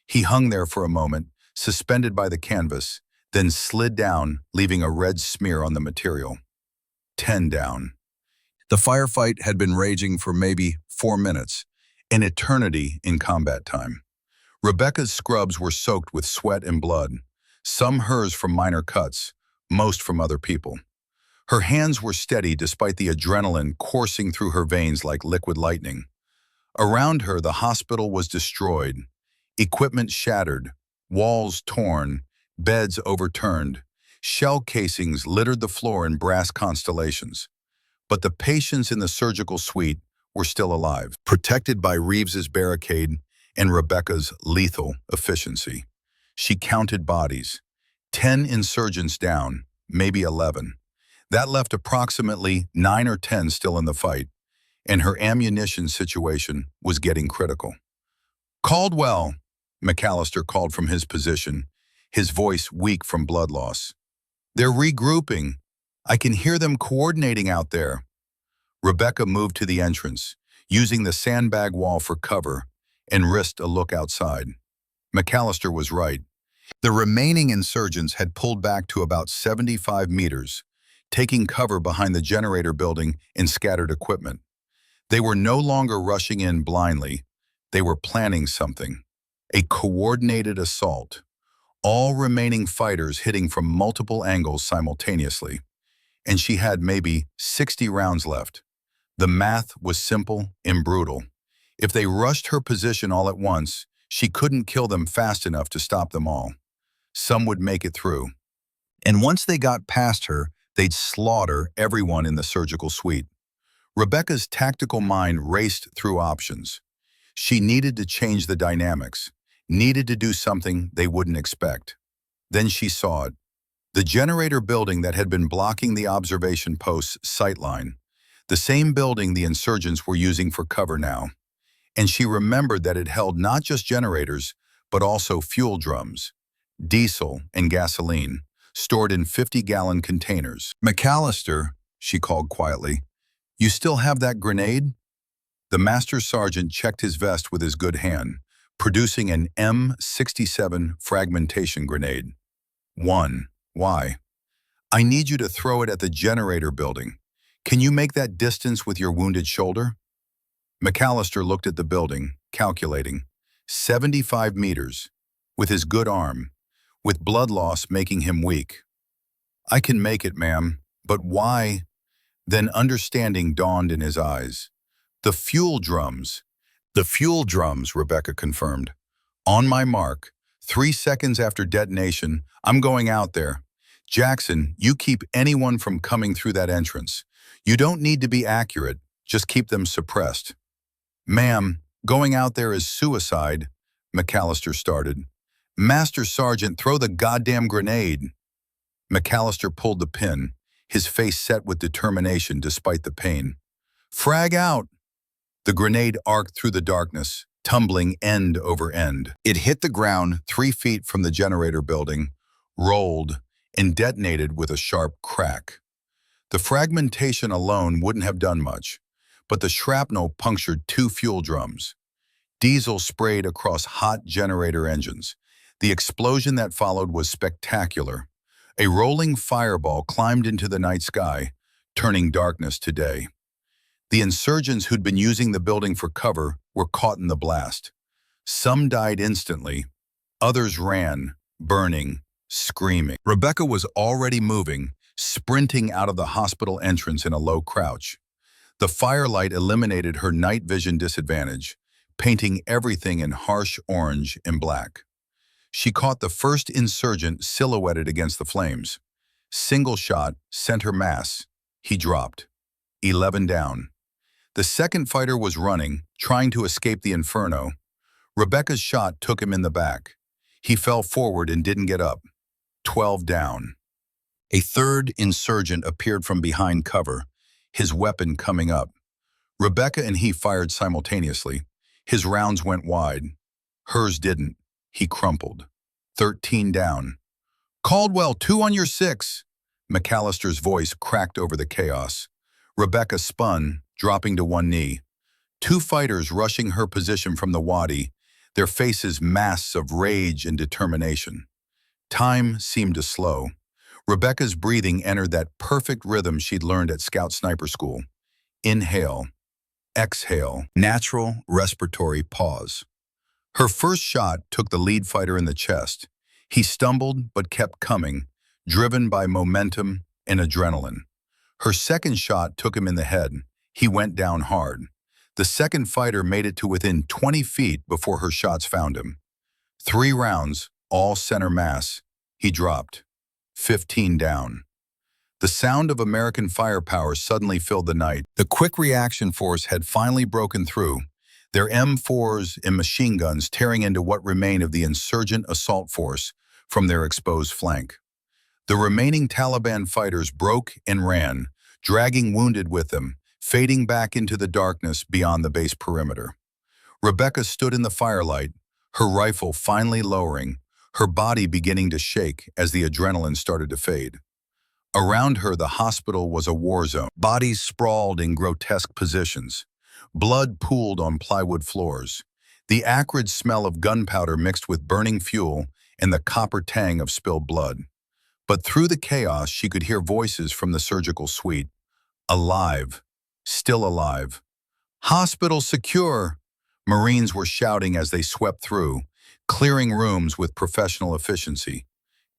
He hung there for a moment, suspended by the canvas, then slid down, leaving a red smear on the material. 10 down. The firefight had been raging for maybe 4 minutes, an eternity in combat time. Rebecca's scrubs were soaked with sweat and blood, some hers from minor cuts, most from other people. Her hands were steady despite the adrenaline coursing through her veins like liquid lightning. Around her, the hospital was destroyed, equipment shattered, walls torn, beds overturned. Shell casings littered the floor in brass constellations. But the patients in the surgical suite were still alive, protected by Reeves's barricade and Rebecca's lethal efficiency. She counted bodies. 10 insurgents down, maybe 11. That left approximately 9 or 10 still in the fight, and her ammunition situation was getting critical. "Caldwell," McAllister called from his position, his voice weak from blood loss. "They're regrouping. I can hear them coordinating out there." Rebecca moved to the entrance, using the sandbag wall for cover, and risked a look outside. McAllister was right. The remaining insurgents had pulled back to about 75 meters, taking cover behind the generator building and scattered equipment. They were no longer rushing in blindly. They were planning something. A coordinated assault. All remaining fighters hitting from multiple angles simultaneously. And she had maybe 60 rounds left. The math was simple and brutal. If they rushed her position all at once, she couldn't kill them fast enough to stop them all. Some would make it through. And once they got past her, they'd slaughter everyone in the surgical suite. Rebecca's tactical mind raced through options. She needed to change the dynamics, needed to do something they wouldn't expect. Then she saw it. The generator building that had been blocking the observation post's sightline. The same building the insurgents were using for cover now. And she remembered that it held not just generators, but also fuel drums, diesel and gasoline, stored in 50-gallon containers. "McAllister," she called quietly, "you still have that grenade?" The master sergeant checked his vest with his good hand, producing an M67 fragmentation grenade. "1. Why?" "I need you to throw it at the generator building. Can you make that distance with your wounded shoulder?" McAllister looked at the building, calculating. 75 meters, with his good arm, with blood loss making him weak. "I can make it, ma'am, but why?" Then understanding dawned in his eyes. "The fuel drums." "The fuel drums," Rebecca confirmed. "On my mark, 3 seconds after detonation, I'm going out there. Jackson, you keep anyone from coming through that entrance. You don't need to be accurate, just keep them suppressed." "Ma'am, going out there is suicide," McAllister started. "Master Sergeant, throw the goddamn grenade." McAllister pulled the pin, his face set with determination despite the pain. "Frag out." The grenade arced through the darkness, tumbling end over end. It hit the ground 3 feet from the generator building, rolled, and detonated with a sharp crack. The fragmentation alone wouldn't have done much, but the shrapnel punctured 2 fuel drums. Diesel sprayed across hot generator engines. The explosion that followed was spectacular. A rolling fireball climbed into the night sky, turning darkness to day. The insurgents who'd been using the building for cover were caught in the blast. Some died instantly. Others ran, burning, screaming. Rebecca was already moving, sprinting out of the hospital entrance in a low crouch. The firelight eliminated her night vision disadvantage, painting everything in harsh orange and black. She caught the first insurgent silhouetted against the flames. Single shot, center mass. He dropped. 11 down. The second fighter was running, trying to escape the inferno. Rebecca's shot took him in the back. He fell forward and didn't get up. 12 down. A third insurgent appeared from behind cover, his weapon coming up. Rebecca and he fired simultaneously. His rounds went wide. Hers didn't. He crumpled. 13 down. "Caldwell, 2 on your 6. McAllister's voice cracked over the chaos. Rebecca spun, dropping to one knee. 2 fighters rushing her position from the wadi, their faces masks of rage and determination. Time seemed to slow. Rebecca's breathing entered that perfect rhythm she'd learned at Scout Sniper School. Inhale, exhale, natural respiratory pause. Her first shot took the lead fighter in the chest. He stumbled but kept coming, driven by momentum and adrenaline. Her second shot took him in the head. He went down hard. The second fighter made it to within 20 feet before her shots found him. 3 rounds, all center mass. He dropped. 15 down. The sound of American firepower suddenly filled the night. The quick reaction force had finally broken through, their M4s and machine guns tearing into what remained of the insurgent assault force from their exposed flank. The remaining Taliban fighters broke and ran, dragging wounded with them, fading back into the darkness beyond the base perimeter. Rebecca stood in the firelight, her rifle finally lowering, her body beginning to shake as the adrenaline started to fade. Around her, the hospital was a war zone. Bodies sprawled in grotesque positions. Blood pooled on plywood floors. The acrid smell of gunpowder mixed with burning fuel and the copper tang of spilled blood. But through the chaos, she could hear voices from the surgical suite. Alive. Still alive. "Hospital secure!" Marines were shouting as they swept through, clearing rooms with professional efficiency.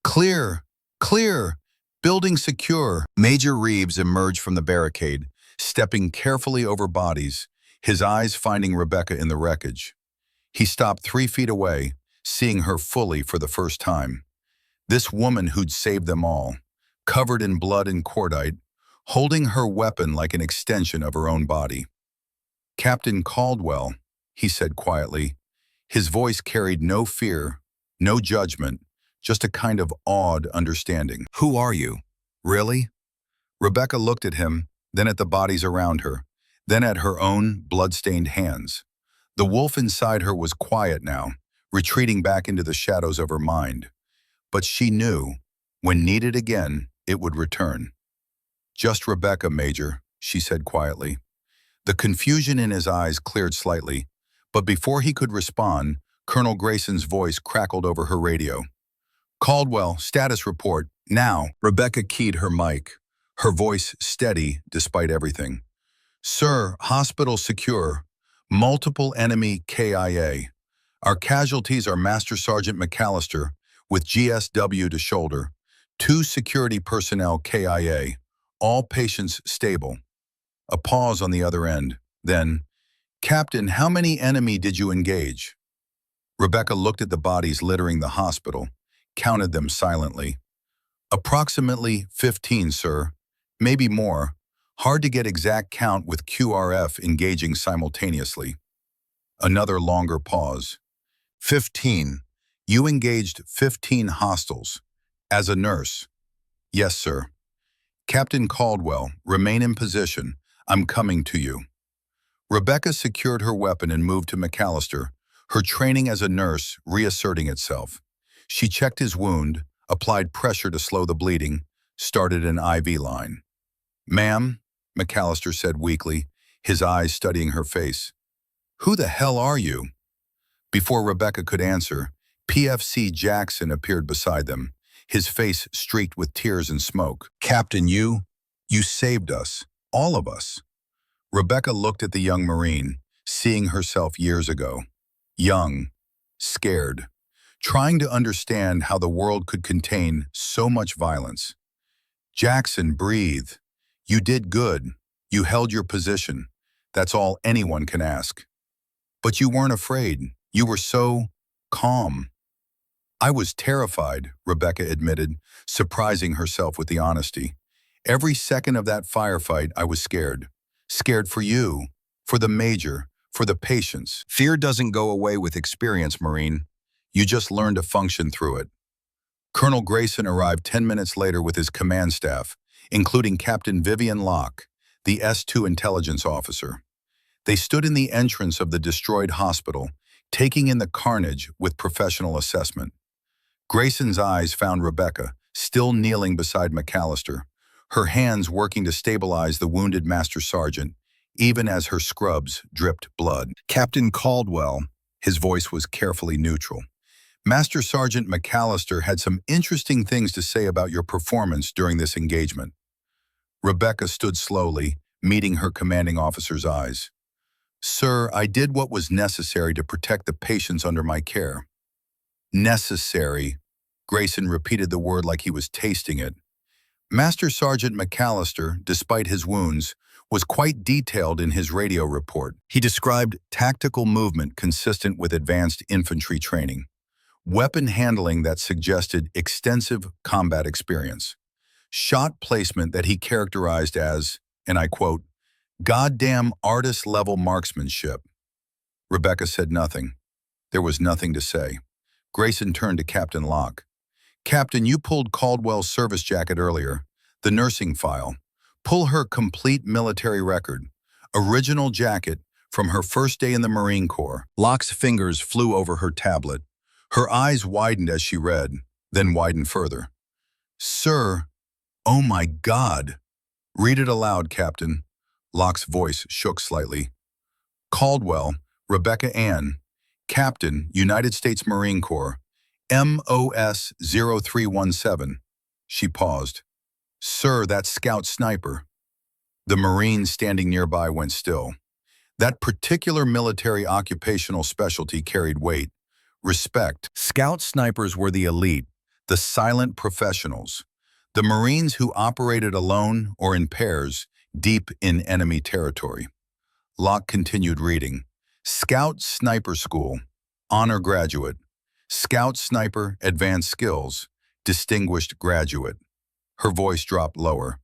"Clear! Clear! Building secure!" Major Reeves emerged from the barricade, stepping carefully over bodies, his eyes finding Rebecca in the wreckage. He stopped 3 feet away, seeing her fully for the first time. This woman who'd saved them all, covered in blood and cordite, holding her weapon like an extension of her own body. "Captain Caldwell," he said quietly. His voice carried no fear, no judgment, just a kind of awed understanding. "Who are you? Really?" Rebecca looked at him, then at the bodies around her, then at her own blood-stained hands. The wolf inside her was quiet now, retreating back into the shadows of her mind. But she knew, when needed again, it would return. "Just Rebecca, Major," she said quietly. The confusion in his eyes cleared slightly, but before he could respond, Colonel Grayson's voice crackled over her radio. "Caldwell, status report, now." Rebecca keyed her mic, her voice steady despite everything. "Sir, hospital secure. Multiple enemy KIA. Our casualties are Master Sergeant McAllister, with GSW to shoulder, 2 security personnel KIA, all patients stable." A pause on the other end. Then, "Captain, how many enemy did you engage?" Rebecca looked at the bodies littering the hospital, counted them silently. "Approximately 15, sir. Maybe more. Hard to get exact count with QRF engaging simultaneously." Another longer pause. 15. You engaged 15 hostiles. As a nurse?" "Yes, sir." "Captain Caldwell, remain in position. I'm coming to you." Rebecca secured her weapon and moved to McAllister, her training as a nurse reasserting itself. She checked his wound, applied pressure to slow the bleeding, started an IV line. "Ma'am," McAllister said weakly, his eyes studying her face. "Who the hell are you?" Before Rebecca could answer, PFC Jackson appeared beside them, his face streaked with tears and smoke. "Captain, you saved us, all of us." Rebecca looked at the young Marine, seeing herself years ago. Young, scared, trying to understand how the world could contain so much violence. "Jackson, breathe. You did good. You held your position. That's all anyone can ask. But you weren't afraid. You were so calm." I was terrified, Rebecca admitted, surprising herself with the honesty. Every second of that firefight, I was scared. Scared for you, for the major, for the patients. Fear doesn't go away with experience, Marine. You just learn to function through it. Colonel Grayson arrived 10 minutes later with his command staff, including Captain Vivian Locke, the S2 intelligence officer. They stood in the entrance of the destroyed hospital, taking in the carnage with professional assessment. Grayson's eyes found Rebecca, still kneeling beside McAllister, her hands working to stabilize the wounded Master Sergeant, even as her scrubs dripped blood. Captain Caldwell, his voice was carefully neutral. Master Sergeant McAllister had some interesting things to say about your performance during this engagement. Rebecca stood slowly, meeting her commanding officer's eyes. Sir, I did what was necessary to protect the patients under my care. Necessary. Grayson repeated the word like he was tasting it. Master Sergeant McAllister, despite his wounds, was quite detailed in his radio report. He described tactical movement consistent with advanced infantry training, weapon handling that suggested extensive combat experience, shot placement that he characterized as, and I quote, "goddamn artist-level marksmanship." Rebecca said nothing. There was nothing to say. Grayson turned to Captain Locke. Captain, you pulled Caldwell's service jacket earlier, the nursing file. Pull her complete military record, original jacket from her first day in the Marine Corps. Locke's fingers flew over her tablet. Her eyes widened as she read, then widened further. Sir, oh my God. Read it aloud, Captain. Locke's voice shook slightly. Caldwell, Rebecca Ann, Captain, United States Marine Corps, MOS 0317. She paused. Sir, that's Scout Sniper. The Marine standing nearby went still. That particular military occupational specialty carried weight. Respect. Scout snipers were the elite, the silent professionals, the Marines who operated alone or in pairs, deep in enemy territory. Locke continued reading. Scout Sniper School, honor graduate. Scout Sniper Advanced Skills, distinguished graduate. Her voice dropped lower.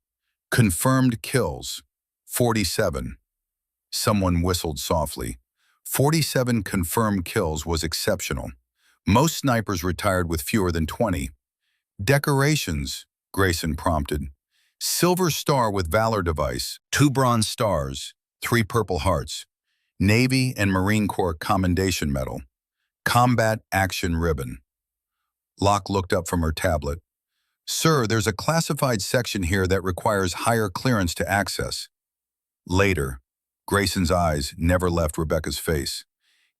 Confirmed kills, 47. Someone whistled softly. 47 confirmed kills was exceptional. Most snipers retired with fewer than 20. Decorations, Grayson prompted. Silver Star with Valor Device, 2 Bronze Stars, 3 Purple Hearts. Navy and Marine Corps Commendation Medal. Combat Action Ribbon. Locke looked up from her tablet. Sir, there's a classified section here that requires higher clearance to access. Later. Grayson's eyes never left Rebecca's face.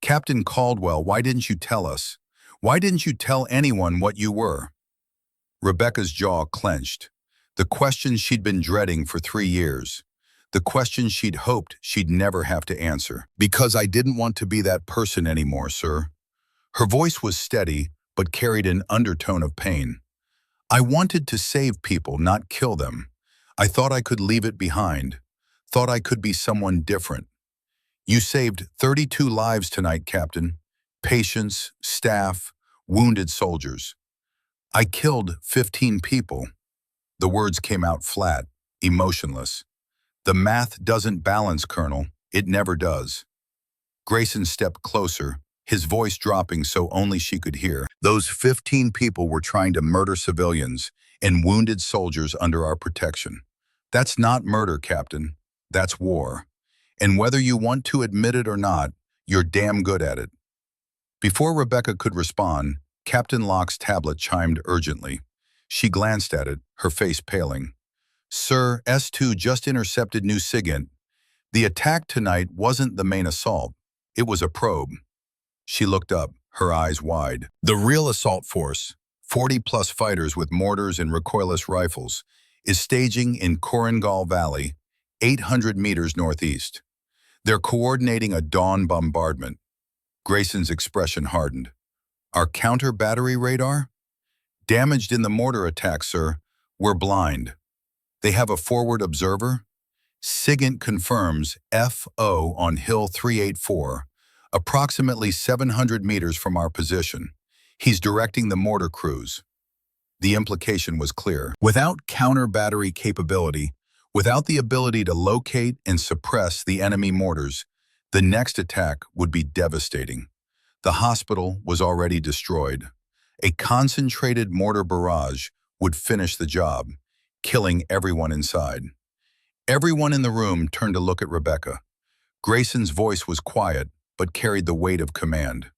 Captain Caldwell, why didn't you tell us? Why didn't you tell anyone what you were? Rebecca's jaw clenched. The question she'd been dreading for 3 years. The question she'd hoped she'd never have to answer. Because I didn't want to be that person anymore, sir. Her voice was steady, but carried an undertone of pain. I wanted to save people, not kill them. I thought I could leave it behind. Thought I could be someone different. You saved 32 lives tonight, Captain. Patients, staff, wounded soldiers. I killed 15 people. The words came out flat, emotionless. The math doesn't balance, Colonel. It never does. Grayson stepped closer, his voice dropping so only she could hear. Those 15 people were trying to murder civilians and wounded soldiers under our protection. That's not murder, Captain. That's war. And whether you want to admit it or not, you're damn good at it. Before Rebecca could respond, Captain Locke's tablet chimed urgently. She glanced at it, her face paling. Sir, S2 just intercepted new SIGINT. The attack tonight wasn't the main assault. It was a probe. She looked up, her eyes wide. The real assault force, 40-plus fighters with mortars and recoilless rifles, is staging in Korengal Valley, 800 meters northeast. They're coordinating a dawn bombardment. Grayson's expression hardened. Our counter-battery radar? Damaged in the mortar attack, sir. We're blind. They have a forward observer? SIGINT confirms FO on Hill 384, approximately 700 meters from our position. He's directing the mortar crews. The implication was clear. Without counter-battery capability, without the ability to locate and suppress the enemy mortars, the next attack would be devastating. The hospital was already destroyed. A concentrated mortar barrage would finish the job, killing everyone inside. Everyone in the room turned to look at Rebecca. Grayson's voice was quiet, but carried the weight of command.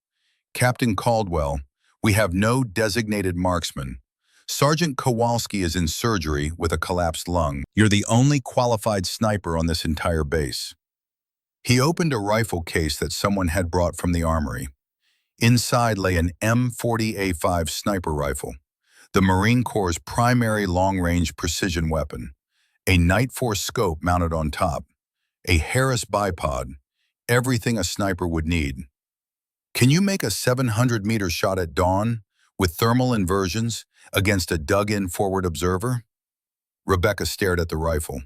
"Captain Caldwell, we have no designated marksman. Sergeant Kowalski is in surgery with a collapsed lung. You're the only qualified sniper on this entire base." He opened a rifle case that someone had brought from the armory. Inside lay an M40A5 sniper rifle, the Marine Corps' primary long-range precision weapon, a Night Force scope mounted on top, a Harris bipod, everything a sniper would need. "Can you make a 700-meter shot at dawn with thermal inversions against a dug-in forward observer?" Rebecca stared at the rifle.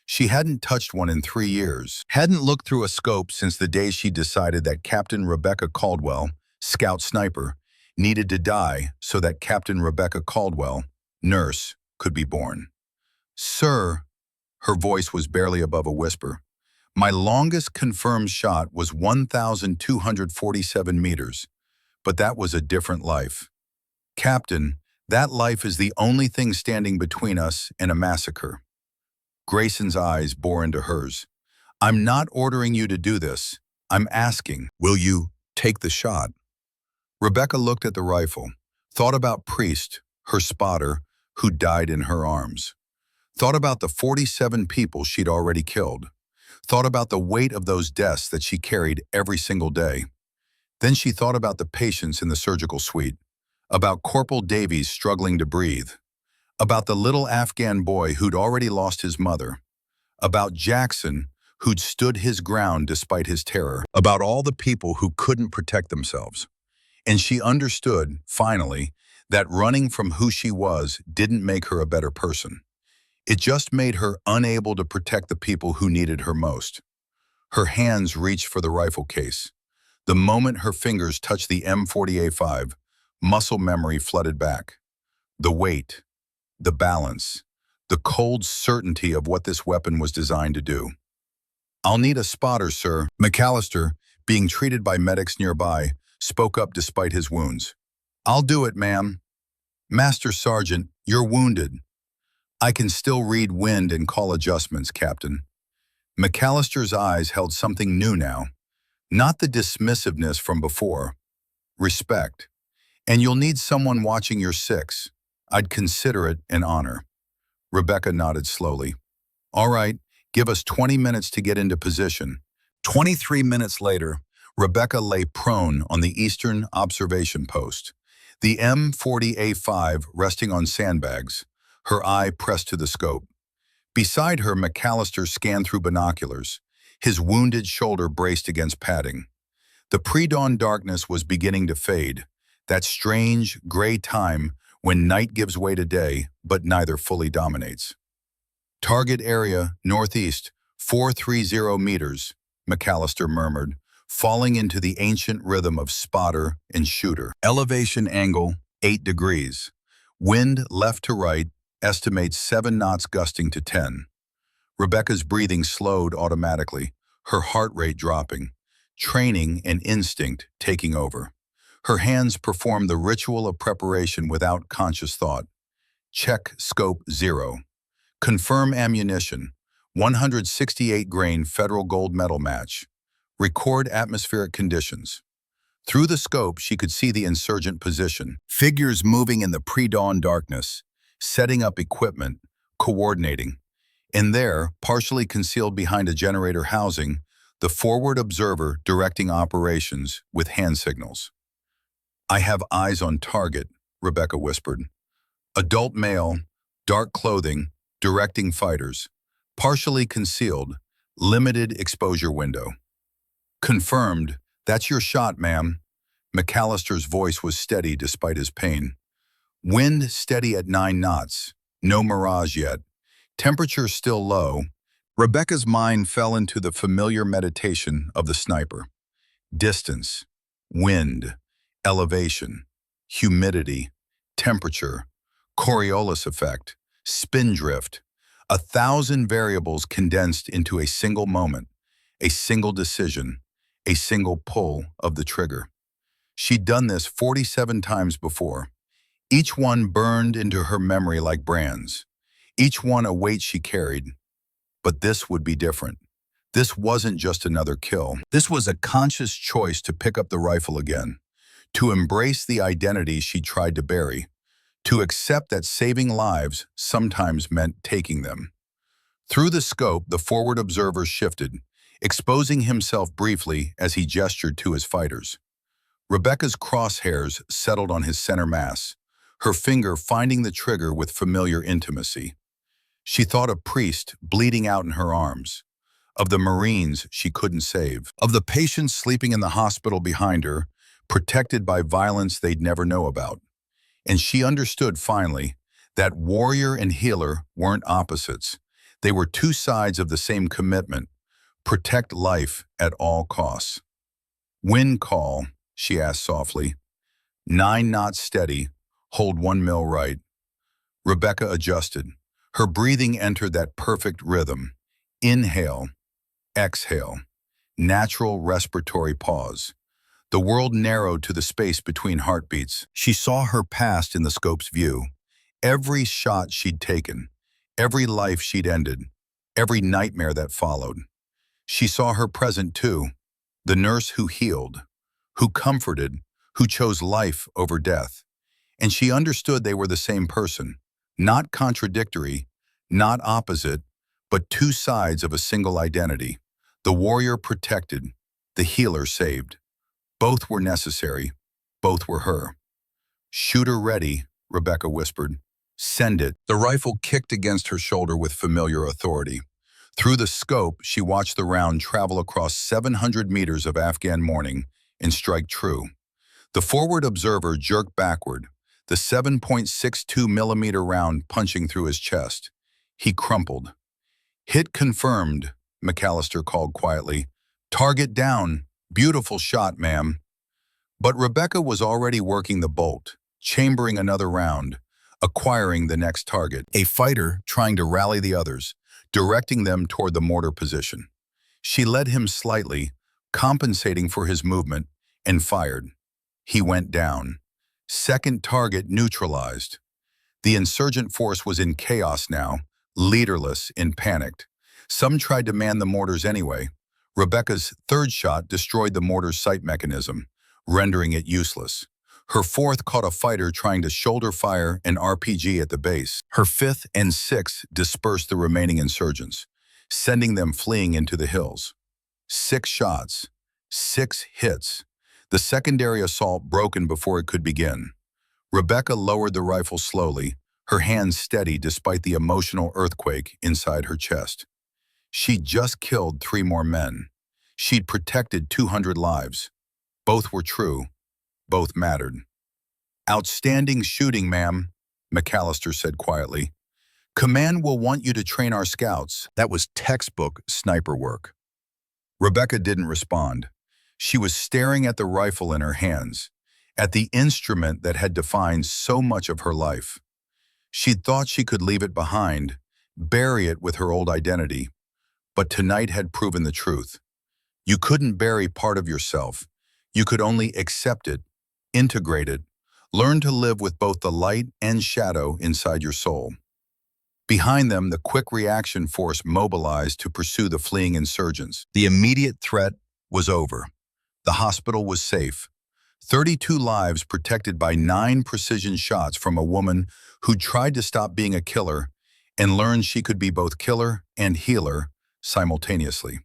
She hadn't touched one in 3 years, hadn't looked through a scope since the day she decided that Captain Rebecca Caldwell, scout sniper, needed to die so that Captain Rebecca Caldwell, nurse, could be born. "Sir," her voice was barely above a whisper, "my longest confirmed shot was 1,247 meters, but that was a different life. Captain, that life is the only thing standing between us and a massacre." Grayson's eyes bore into hers. "I'm not ordering you to do this. I'm asking, will you take the shot?" Rebecca looked at the rifle, thought about Priest, her spotter, who died in her arms. Thought about the 47 people she'd already killed. Thought about the weight of those deaths that she carried every single day. Then she thought about the patients in the surgical suite, about Corporal Davies struggling to breathe, about the little Afghan boy who'd already lost his mother, about Jackson, who'd stood his ground despite his terror, about all the people who couldn't protect themselves. And she understood, finally, that running from who she was didn't make her a better person. It just made her unable to protect the people who needed her most. Her hands reached for the rifle case. The moment her fingers touched the M40A5, muscle memory flooded back. The weight, the balance, the cold certainty of what this weapon was designed to do. "I'll need a spotter, sir." McAllister, being treated by medics nearby, spoke up despite his wounds. "I'll do it, ma'am." "Master Sergeant, you're wounded." "I can still read wind and call adjustments, Captain." McAllister's eyes held something new now. Not the dismissiveness from before. Respect. "And you'll need someone watching your six. I'd consider it an honor." Rebecca nodded slowly. "All right, give us 20 minutes to get into position." 23 minutes later, Rebecca lay prone on the eastern observation post, the M40A5 resting on sandbags, her eye pressed to the scope. Beside her, McAllister scanned through binoculars, his wounded shoulder braced against padding. The pre-dawn darkness was beginning to fade, that strange, gray time when night gives way to day, but neither fully dominates. "Target area, northeast, 430 meters, McAllister murmured, falling into the ancient rhythm of spotter and shooter. "Elevation angle, 8 degrees. Wind left to right, estimates 7 knots gusting to 10. Rebecca's breathing slowed automatically, her heart rate dropping, training and instinct taking over. Her hands performed the ritual of preparation without conscious thought. Check scope 0. Confirm ammunition, 168 grain federal gold medal match. Record atmospheric conditions. Through the scope, she could see the insurgent position, figures moving in the pre-dawn darkness, setting up equipment, coordinating. And there, partially concealed behind a generator housing, the forward observer directing operations with hand signals. "I have eyes on target," Rebecca whispered. "Adult male, dark clothing, directing fighters. Partially concealed, limited exposure window." "Confirmed. That's your shot, ma'am." McAllister's voice was steady despite his pain. "Wind steady at 9 knots. No mirage yet. Temperature still low." Rebecca's mind fell into the familiar meditation of the sniper. Distance, wind, elevation. humidity, temperature, Coriolis effect, spin drift, 1,000 variables condensed into a single moment, a single decision, a single pull of the trigger. She'd done this 47 times before, each one burned into her memory like brands, each one a weight she carried. But this would be different. This wasn't just another kill. This was a conscious choice to pick up the rifle again, to embrace the identity she tried to bury, to accept that saving lives sometimes meant taking them. Through the scope, the forward observer shifted, exposing himself briefly as he gestured to his fighters. Rebecca's crosshairs settled on his center mass, her finger finding the trigger with familiar intimacy. She thought of Priest bleeding out in her arms, of the Marines she couldn't save, of the patients sleeping in the hospital behind her, protected by violence they'd never know about. And she understood finally that warrior and healer weren't opposites. They were two sides of the same commitment: protect life at all costs. "Wind call," she asked softly. 9 knots steady, hold 1 mil right. Rebecca adjusted. Her breathing entered that perfect rhythm. Inhale, exhale, natural respiratory pause. The world narrowed to the space between heartbeats. She saw her past in the scope's view. Every shot she'd taken, every life she'd ended, every nightmare that followed. She saw her present too, the nurse who healed, who comforted, who chose life over death. And she understood they were the same person, not contradictory, not opposite, but two sides of a single identity. The warrior protected, the healer saved. Both were necessary, both were her. "Shooter ready," Rebecca whispered. "Send it." The rifle kicked against her shoulder with familiar authority. Through the scope, she watched the round travel across 700 meters of Afghan morning and strike true. The forward observer jerked backward, the 7.62 millimeter round punching through his chest. He crumpled. "Hit confirmed," McAllister called quietly. "Target down. Beautiful shot, ma'am." But Rebecca was already working the bolt, chambering another round, acquiring the next target. A fighter trying to rally the others, directing them toward the mortar position. She led him slightly, compensating for his movement, and fired. He went down. Second target neutralized. The insurgent force was in chaos now, leaderless and panicked. Some tried to man the mortars anyway. Rebecca's third shot destroyed the mortar's sight mechanism, rendering it useless. Her fourth caught a fighter trying to shoulder fire an RPG at the base. Her fifth and sixth dispersed the remaining insurgents, sending them fleeing into the hills. 6 shots, 6 hits. The secondary assault broken before it could begin. Rebecca lowered the rifle slowly, her hands steady despite the emotional earthquake inside her chest. She'd just killed 3 more men. She'd protected 200 lives. Both were true. Both mattered. "Outstanding shooting, ma'am," McAllister said quietly. "Command will want you to train our scouts." That was textbook sniper work. Rebecca didn't respond. She was staring at the rifle in her hands, at the instrument that had defined so much of her life. She'd thought she could leave it behind, bury it with her old identity. But tonight had proven the truth. You couldn't bury part of yourself. You could only accept it, integrate it, learn to live with both the light and shadow inside your soul. Behind them, the quick reaction force mobilized to pursue the fleeing insurgents. The immediate threat was over. The hospital was safe. 32 lives protected by 9 precision shots from a woman who tried to stop being a killer and learned she could be both killer and healer simultaneously.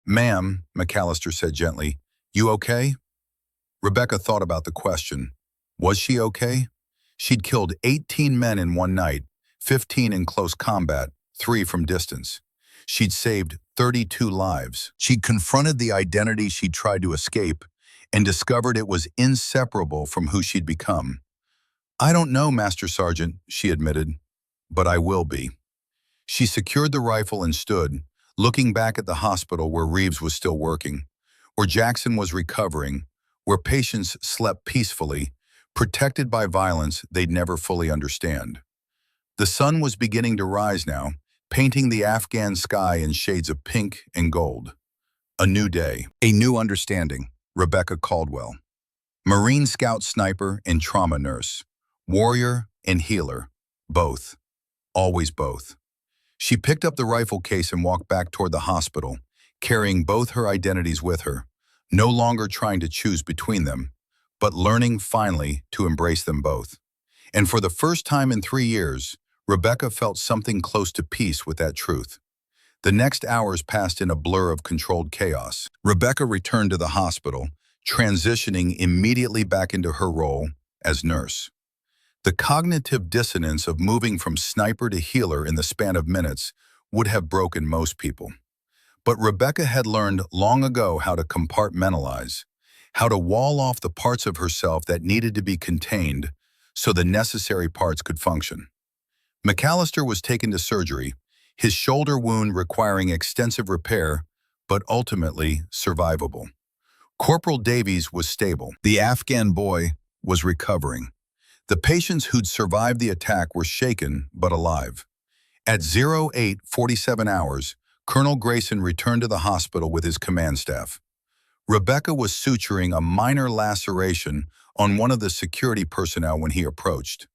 "Ma'am," McAllister said gently, "you okay?" Rebecca thought about the question. Was she okay? She'd killed 18 men in one night, 15 in close combat, 3 from distance. She'd saved 32 lives. She'd confronted the identity she'd tried to escape and discovered it was inseparable from who she'd become. "I don't know, Master Sergeant," she admitted, "but I will be." She secured the rifle and stood, looking back at the hospital where Reeves was still working, where Jackson was recovering, where patients slept peacefully, protected by violence they'd never fully understand. The sun was beginning to rise now, painting the Afghan sky in shades of pink and gold. A new day, a new understanding. Rebecca Caldwell. Marine Scout sniper and trauma nurse. Warrior and healer. Both. Always both. She picked up the rifle case and walked back toward the hospital, carrying both her identities with her, no longer trying to choose between them, but learning finally to embrace them both. And for the first time in 3 years, Rebecca felt something close to peace with that truth. The next hours passed in a blur of controlled chaos. Rebecca returned to the hospital, transitioning immediately back into her role as nurse. The cognitive dissonance of moving from sniper to healer in the span of minutes would have broken most people. But Rebecca had learned long ago how to compartmentalize, how to wall off the parts of herself that needed to be contained so the necessary parts could function. McAllister was taken to surgery, his shoulder wound requiring extensive repair, but ultimately survivable. Corporal Davies was stable. The Afghan boy was recovering. The patients who'd survived the attack were shaken but alive. At 08:47 hours, Colonel Grayson returned to the hospital with his command staff. Rebecca was suturing a minor laceration on one of the security personnel when he approached.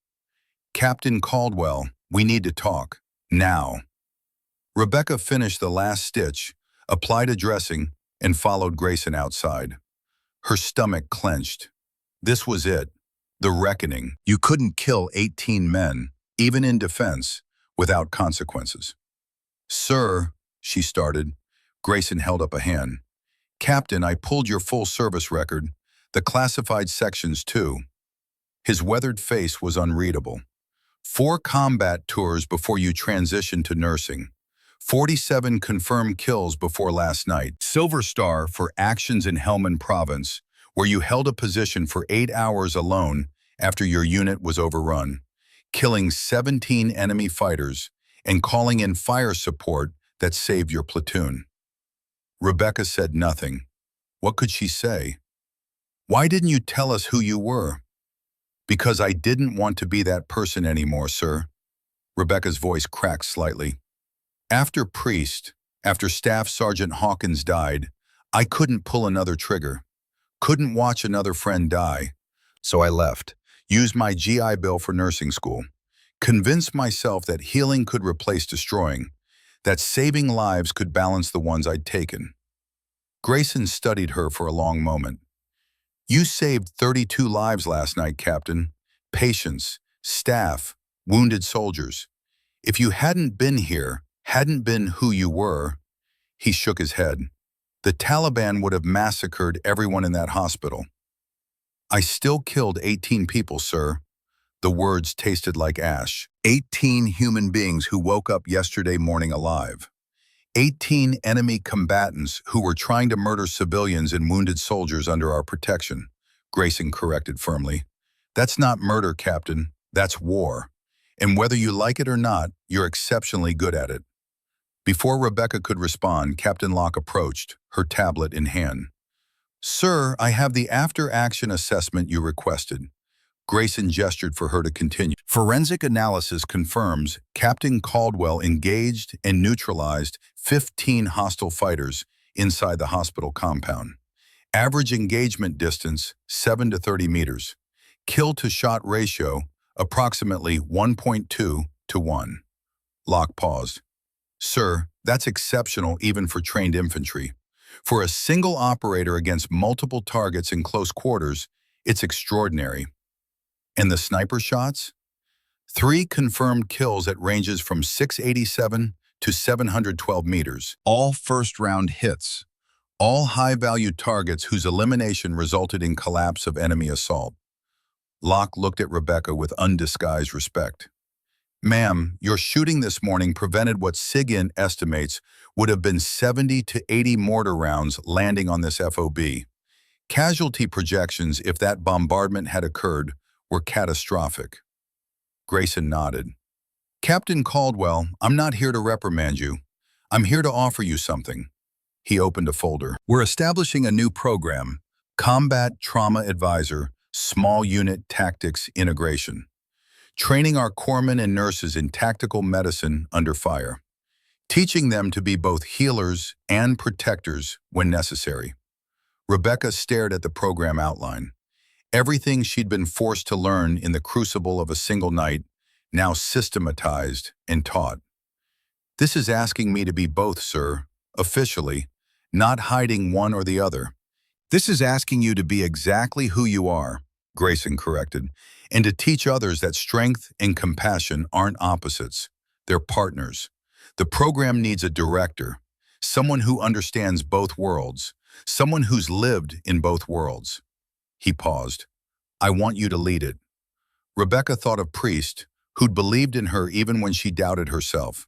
"Captain Caldwell, we need to talk. Now." Rebecca finished the last stitch, applied a dressing, and followed Grayson outside. Her stomach clenched. This was it, the reckoning. You couldn't kill 18 men, even in defense, without consequences. "Sir," she started. Grayson held up a hand. "Captain, I pulled your full service record, the classified sections too." His weathered face was unreadable. 4 combat tours before you transitioned to nursing. 47 confirmed kills before last night. Silver Star for actions in Helmand Province, where you held a position for 8 hours alone after your unit was overrun, killing 17 enemy fighters and calling in fire support that saved your platoon. Rebecca said nothing. What could she say? "Why didn't you tell us who you were?" "Because I didn't want to be that person anymore, sir." Rebecca's voice cracked slightly. "After Priest, after Staff Sergeant Hawkins died, I couldn't pull another trigger. Couldn't watch another friend die. So I left, used my GI Bill for nursing school, convinced myself that healing could replace destroying, that saving lives could balance the ones I'd taken." Grayson studied her for a long moment. "You saved 32 lives last night, Captain. Patients, staff, wounded soldiers. If you hadn't been here, hadn't been who you were," he shook his head, "the Taliban would have massacred everyone in that hospital." "I still killed 18 people, sir." The words tasted like ash. 18 human beings who woke up yesterday morning alive. 18 enemy combatants who were trying to murder civilians and wounded soldiers under our protection, Grayson corrected firmly. "That's not murder, Captain. That's war. And whether you like it or not, you're exceptionally good at it." Before Rebecca could respond, Captain Locke approached, her tablet in hand. "Sir, I have the after-action assessment you requested." Grayson gestured for her to continue. "Forensic analysis confirms Captain Caldwell engaged and neutralized 15 hostile fighters inside the hospital compound. Average engagement distance, 7 to 30 meters. Kill-to-shot ratio, approximately 1.2 to 1. Locke paused. "Sir, that's exceptional even for trained infantry. For a single operator against multiple targets in close quarters, it's extraordinary." "And the sniper shots?" 3 confirmed kills at ranges from 687 to 712 meters. All first-round hits. All high-value targets whose elimination resulted in collapse of enemy assault. Locke looked at Rebecca with undisguised respect. "Ma'am, your shooting this morning prevented what SIGINT estimates would have been 70 to 80 mortar rounds landing on this FOB. Casualty projections, if that bombardment had occurred, were catastrophic." Grayson nodded. "Captain Caldwell, I'm not here to reprimand you. I'm here to offer you something." He opened a folder. "We're establishing a new program, Combat Trauma Advisor, small unit tactics integration, training our corpsmen and nurses in tactical medicine under fire, teaching them to be both healers and protectors when necessary. Rebecca stared at the program outline. Everything she'd been forced to learn in the crucible of a single night, now systematized and taught. This is asking me to be both, sir, officially, not hiding one or the other. This is asking you to be exactly who you are, Grayson corrected, and to teach others that strength and compassion aren't opposites, they're partners. The program needs a director, someone who understands both worlds, someone who's lived in both worlds. He paused. I want you to lead it. Rebecca thought of Priest, who'd believed in her even when she doubted herself,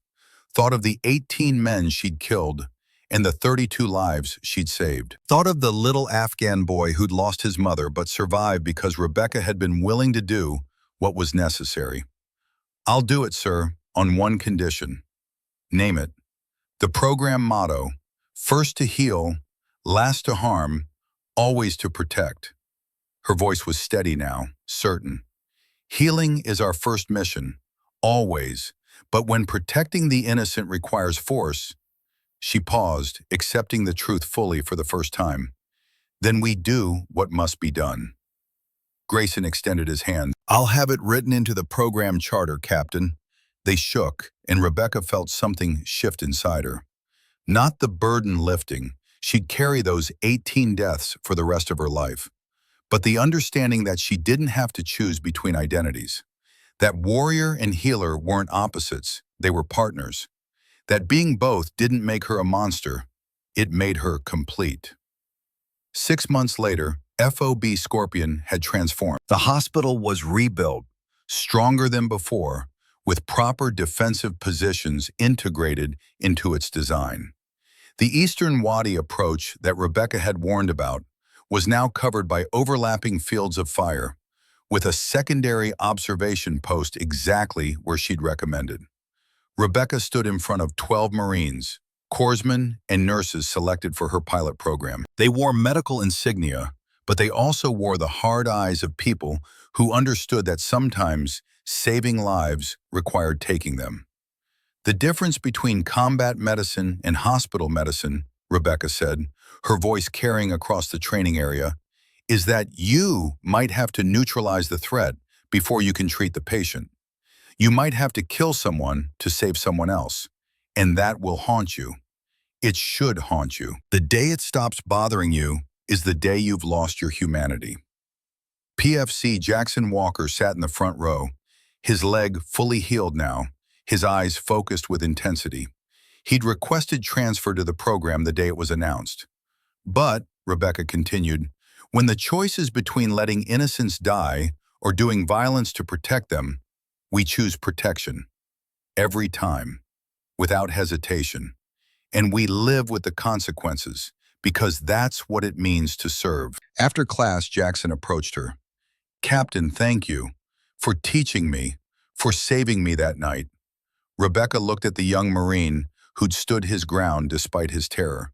thought of the 18 men she'd killed and the 32 lives she'd saved. Thought of the little Afghan boy who'd lost his mother but survived because Rebecca had been willing to do what was necessary. I'll do it, sir, on one condition. Name it. The program motto, first to heal, last to harm, always to protect. Her voice was steady now, certain. Healing is our first mission, always, but when protecting the innocent requires force, she paused, accepting the truth fully for the first time. Then we do what must be done. Grayson extended his hand. I'll have it written into the program charter, Captain. They shook, and Rebecca felt something shift inside her. Not the burden lifting. She'd carry those 18 deaths for the rest of her life. But the understanding that she didn't have to choose between identities. That warrior and healer weren't opposites, they were partners. That being both didn't make her a monster, it made her complete. 6 months later, FOB Scorpion had transformed. The hospital was rebuilt, stronger than before, with proper defensive positions integrated into its design. The Eastern Wadi approach that Rebecca had warned about was now covered by overlapping fields of fire, with a secondary observation post exactly where she'd recommended. Rebecca stood in front of 12 Marines, corpsmen, and nurses selected for her pilot program. They wore medical insignia, but they also wore the hard eyes of people who understood that sometimes saving lives required taking them. The difference between combat medicine and hospital medicine, Rebecca said, her voice carrying across the training area, is that you might have to neutralize the threat before you can treat the patient. You might have to kill someone to save someone else, and that will haunt you. It should haunt you. The day it stops bothering you is the day you've lost your humanity. PFC Jackson Walker sat in the front row, his leg fully healed now, his eyes focused with intensity. He'd requested transfer to the program the day it was announced. But, Rebecca continued, when the choice is between letting innocents die or doing violence to protect them, we choose protection. Every time. Without hesitation. And we live with the consequences, because that's what it means to serve. After class, Jackson approached her. Captain, thank you for teaching me, for saving me that night. Rebecca looked at the young Marine who'd stood his ground despite his terror.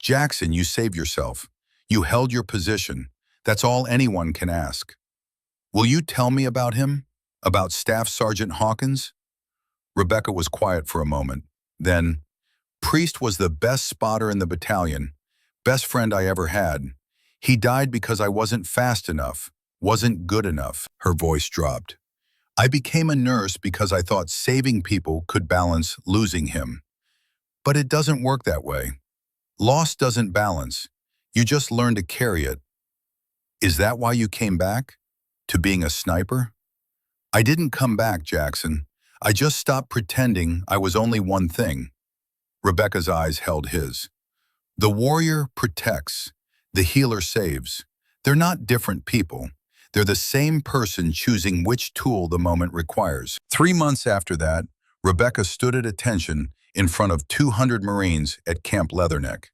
Jackson, you saved yourself. You held your position. That's all anyone can ask. Will you tell me about him? About Staff Sergeant Hawkins? Rebecca was quiet for a moment. Then, Priest was the best spotter in the battalion, best friend I ever had. He died because I wasn't fast enough, wasn't good enough. Her voice dropped. I became a nurse because I thought saving people could balance losing him. But it doesn't work that way. Loss doesn't balance. You just learn to carry it. Is that why you came back? To being a sniper? I didn't come back, Jackson. I just stopped pretending I was only one thing. Rebecca's eyes held his. The warrior protects. The healer saves. They're not different people. They're the same person choosing which tool the moment requires. 3 months after that, Rebecca stood at attention in front of 200 Marines at Camp Leatherneck.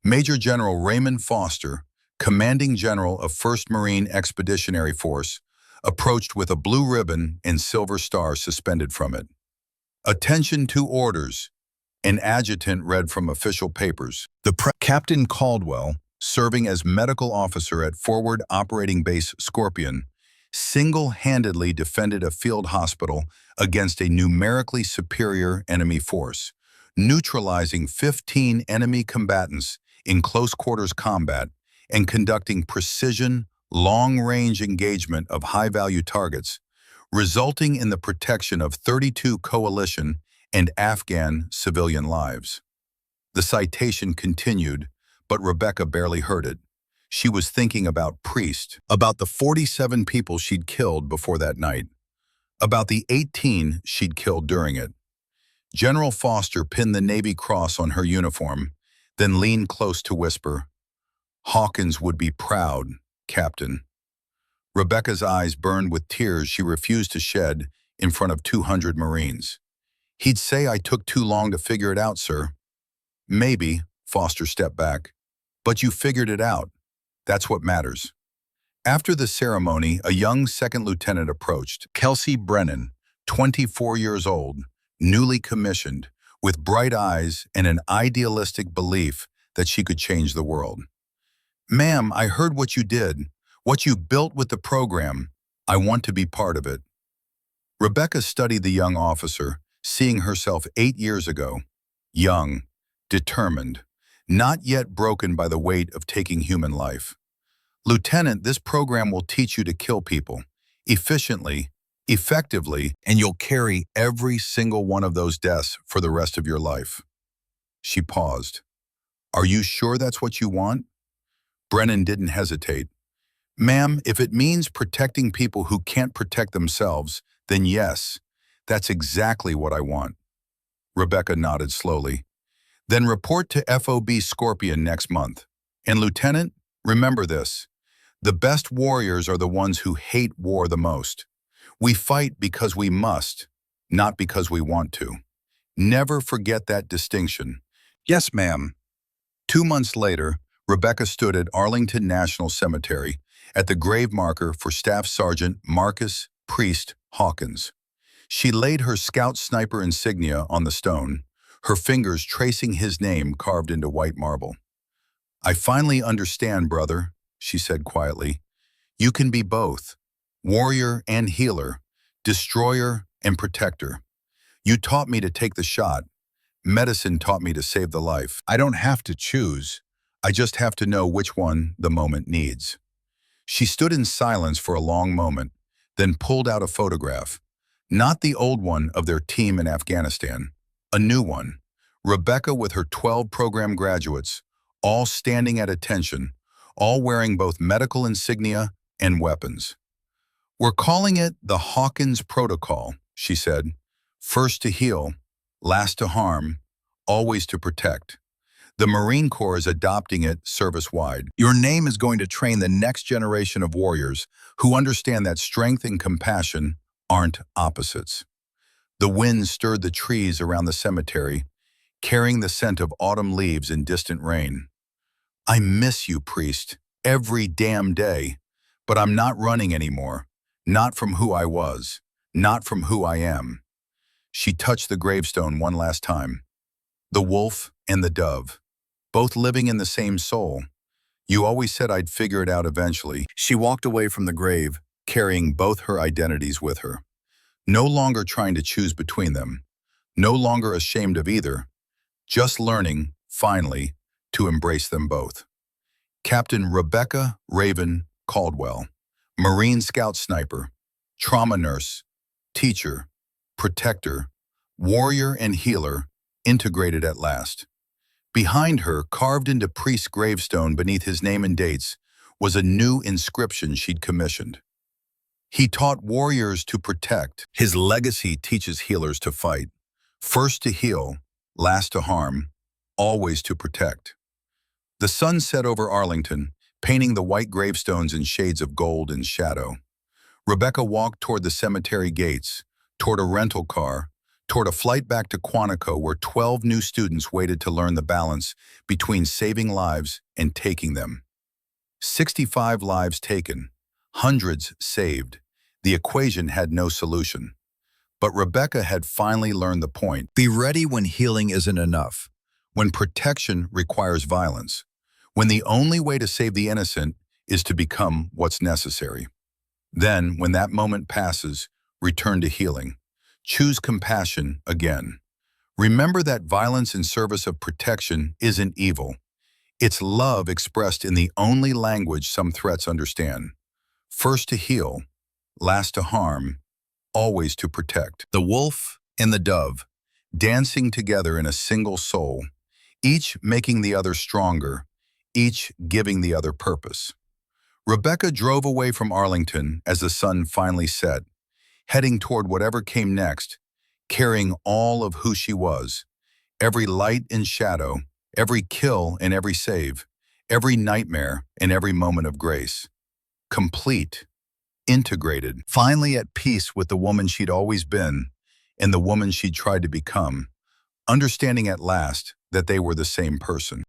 Major General Raymond Foster, commanding general of 1st Marine Expeditionary Force, approached with a blue ribbon and silver star suspended from it. Attention to orders, an adjutant read from official papers. Captain Caldwell, serving as medical officer at Forward Operating Base Scorpion, single-handedly defended a field hospital against a numerically superior enemy force, neutralizing 15 enemy combatants in close-quarters combat and conducting precision, long-range engagement of high-value targets, resulting in the protection of 32 coalition and Afghan civilian lives. The citation continued, but Rebecca barely heard it. She was thinking about Priest, about the 47 people she'd killed before that night, about the 18 she'd killed during it. General Foster pinned the Navy Cross on her uniform, then leaned close to whisper, "Hawkins would be proud, Captain." Rebecca's eyes burned with tears she refused to shed in front of 200 Marines. "He'd say I took too long to figure it out, sir." "Maybe," Foster stepped back, "but you figured it out. That's what matters." After the ceremony, a young second lieutenant approached, Kelsey Brennan, 24 years old, newly commissioned, with bright eyes and an idealistic belief that she could change the world. "Ma'am, I heard what you did, what you built with the program. I want to be part of it." Rebecca studied the young officer, seeing herself 8 years ago, young, determined, not yet broken by the weight of taking human life. "Lieutenant, this program will teach you to kill people, efficiently, effectively, and you'll carry every single one of those deaths for the rest of your life." She paused. "Are you sure that's what you want?" Brennan didn't hesitate. "Ma'am, if it means protecting people who can't protect themselves, then yes, that's exactly what I want." Rebecca nodded slowly. "Then report to FOB Scorpion next month. And Lieutenant, remember this. The best warriors are the ones who hate war the most. We fight because we must, not because we want to. Never forget that distinction." "Yes, ma'am." 2 months later, Rebecca stood at Arlington National Cemetery at the grave marker for Staff Sergeant Marcus Priest Hawkins. She laid her scout sniper insignia on the stone, her fingers tracing his name carved into white marble. "I finally understand, brother," she said quietly. "You can be both, warrior and healer, destroyer and protector. You taught me to take the shot. Medicine taught me to save the life. I don't have to choose. I just have to know which one the moment needs." She stood in silence for a long moment, then pulled out a photograph. Not the old one of their team in Afghanistan, a new one. Rebecca with her 12 program graduates, all standing at attention, all wearing both medical insignia and weapons. "We're calling it the Hawkins Protocol," she said. "First to heal, last to harm, always to protect. The Marine Corps is adopting it service-wide. Your name is going to train the next generation of warriors who understand that strength and compassion aren't opposites." The wind stirred the trees around the cemetery, carrying the scent of autumn leaves and distant rain. "I miss you, Priest, every damn day, but I'm not running anymore. Not from who I was, not from who I am." She touched the gravestone one last time. "The wolf and the dove, both living in the same soul. You always said I'd figure it out eventually." She walked away from the grave, carrying both her identities with her. No longer trying to choose between them. No longer ashamed of either. Just learning, finally, to embrace them both. Captain Rebecca Raven Caldwell, Marine Scout Sniper, trauma nurse, teacher, protector, warrior and healer, integrated at last. Behind her, carved into Priest's gravestone beneath his name and dates, was a new inscription she'd commissioned. "He taught warriors to protect. His legacy teaches healers to fight. First to heal, last to harm, always to protect." The sun set over Arlington, painting the white gravestones in shades of gold and shadow. Rebecca walked toward the cemetery gates, toward a rental car, toward a flight back to Quantico where 12 new students waited to learn the balance between saving lives and taking them. 65 lives taken, hundreds saved. The equation had no solution. But Rebecca had finally learned the point. Be ready when healing isn't enough, when protection requires violence, when the only way to save the innocent is to become what's necessary. Then, when that moment passes, return to healing. Choose compassion again. Remember that violence in service of protection isn't evil. It's love expressed in the only language some threats understand. First to heal, last to harm, always to protect. The wolf and the dove, dancing together in a single soul, each making the other stronger, each giving the other purpose. Rebecca drove away from Arlington as the sun finally set, heading toward whatever came next, carrying all of who she was, every light and shadow, every kill and every save, every nightmare and every moment of grace. Complete, integrated, finally at peace with the woman she'd always been and the woman she'd tried to become, understanding at last that they were the same person.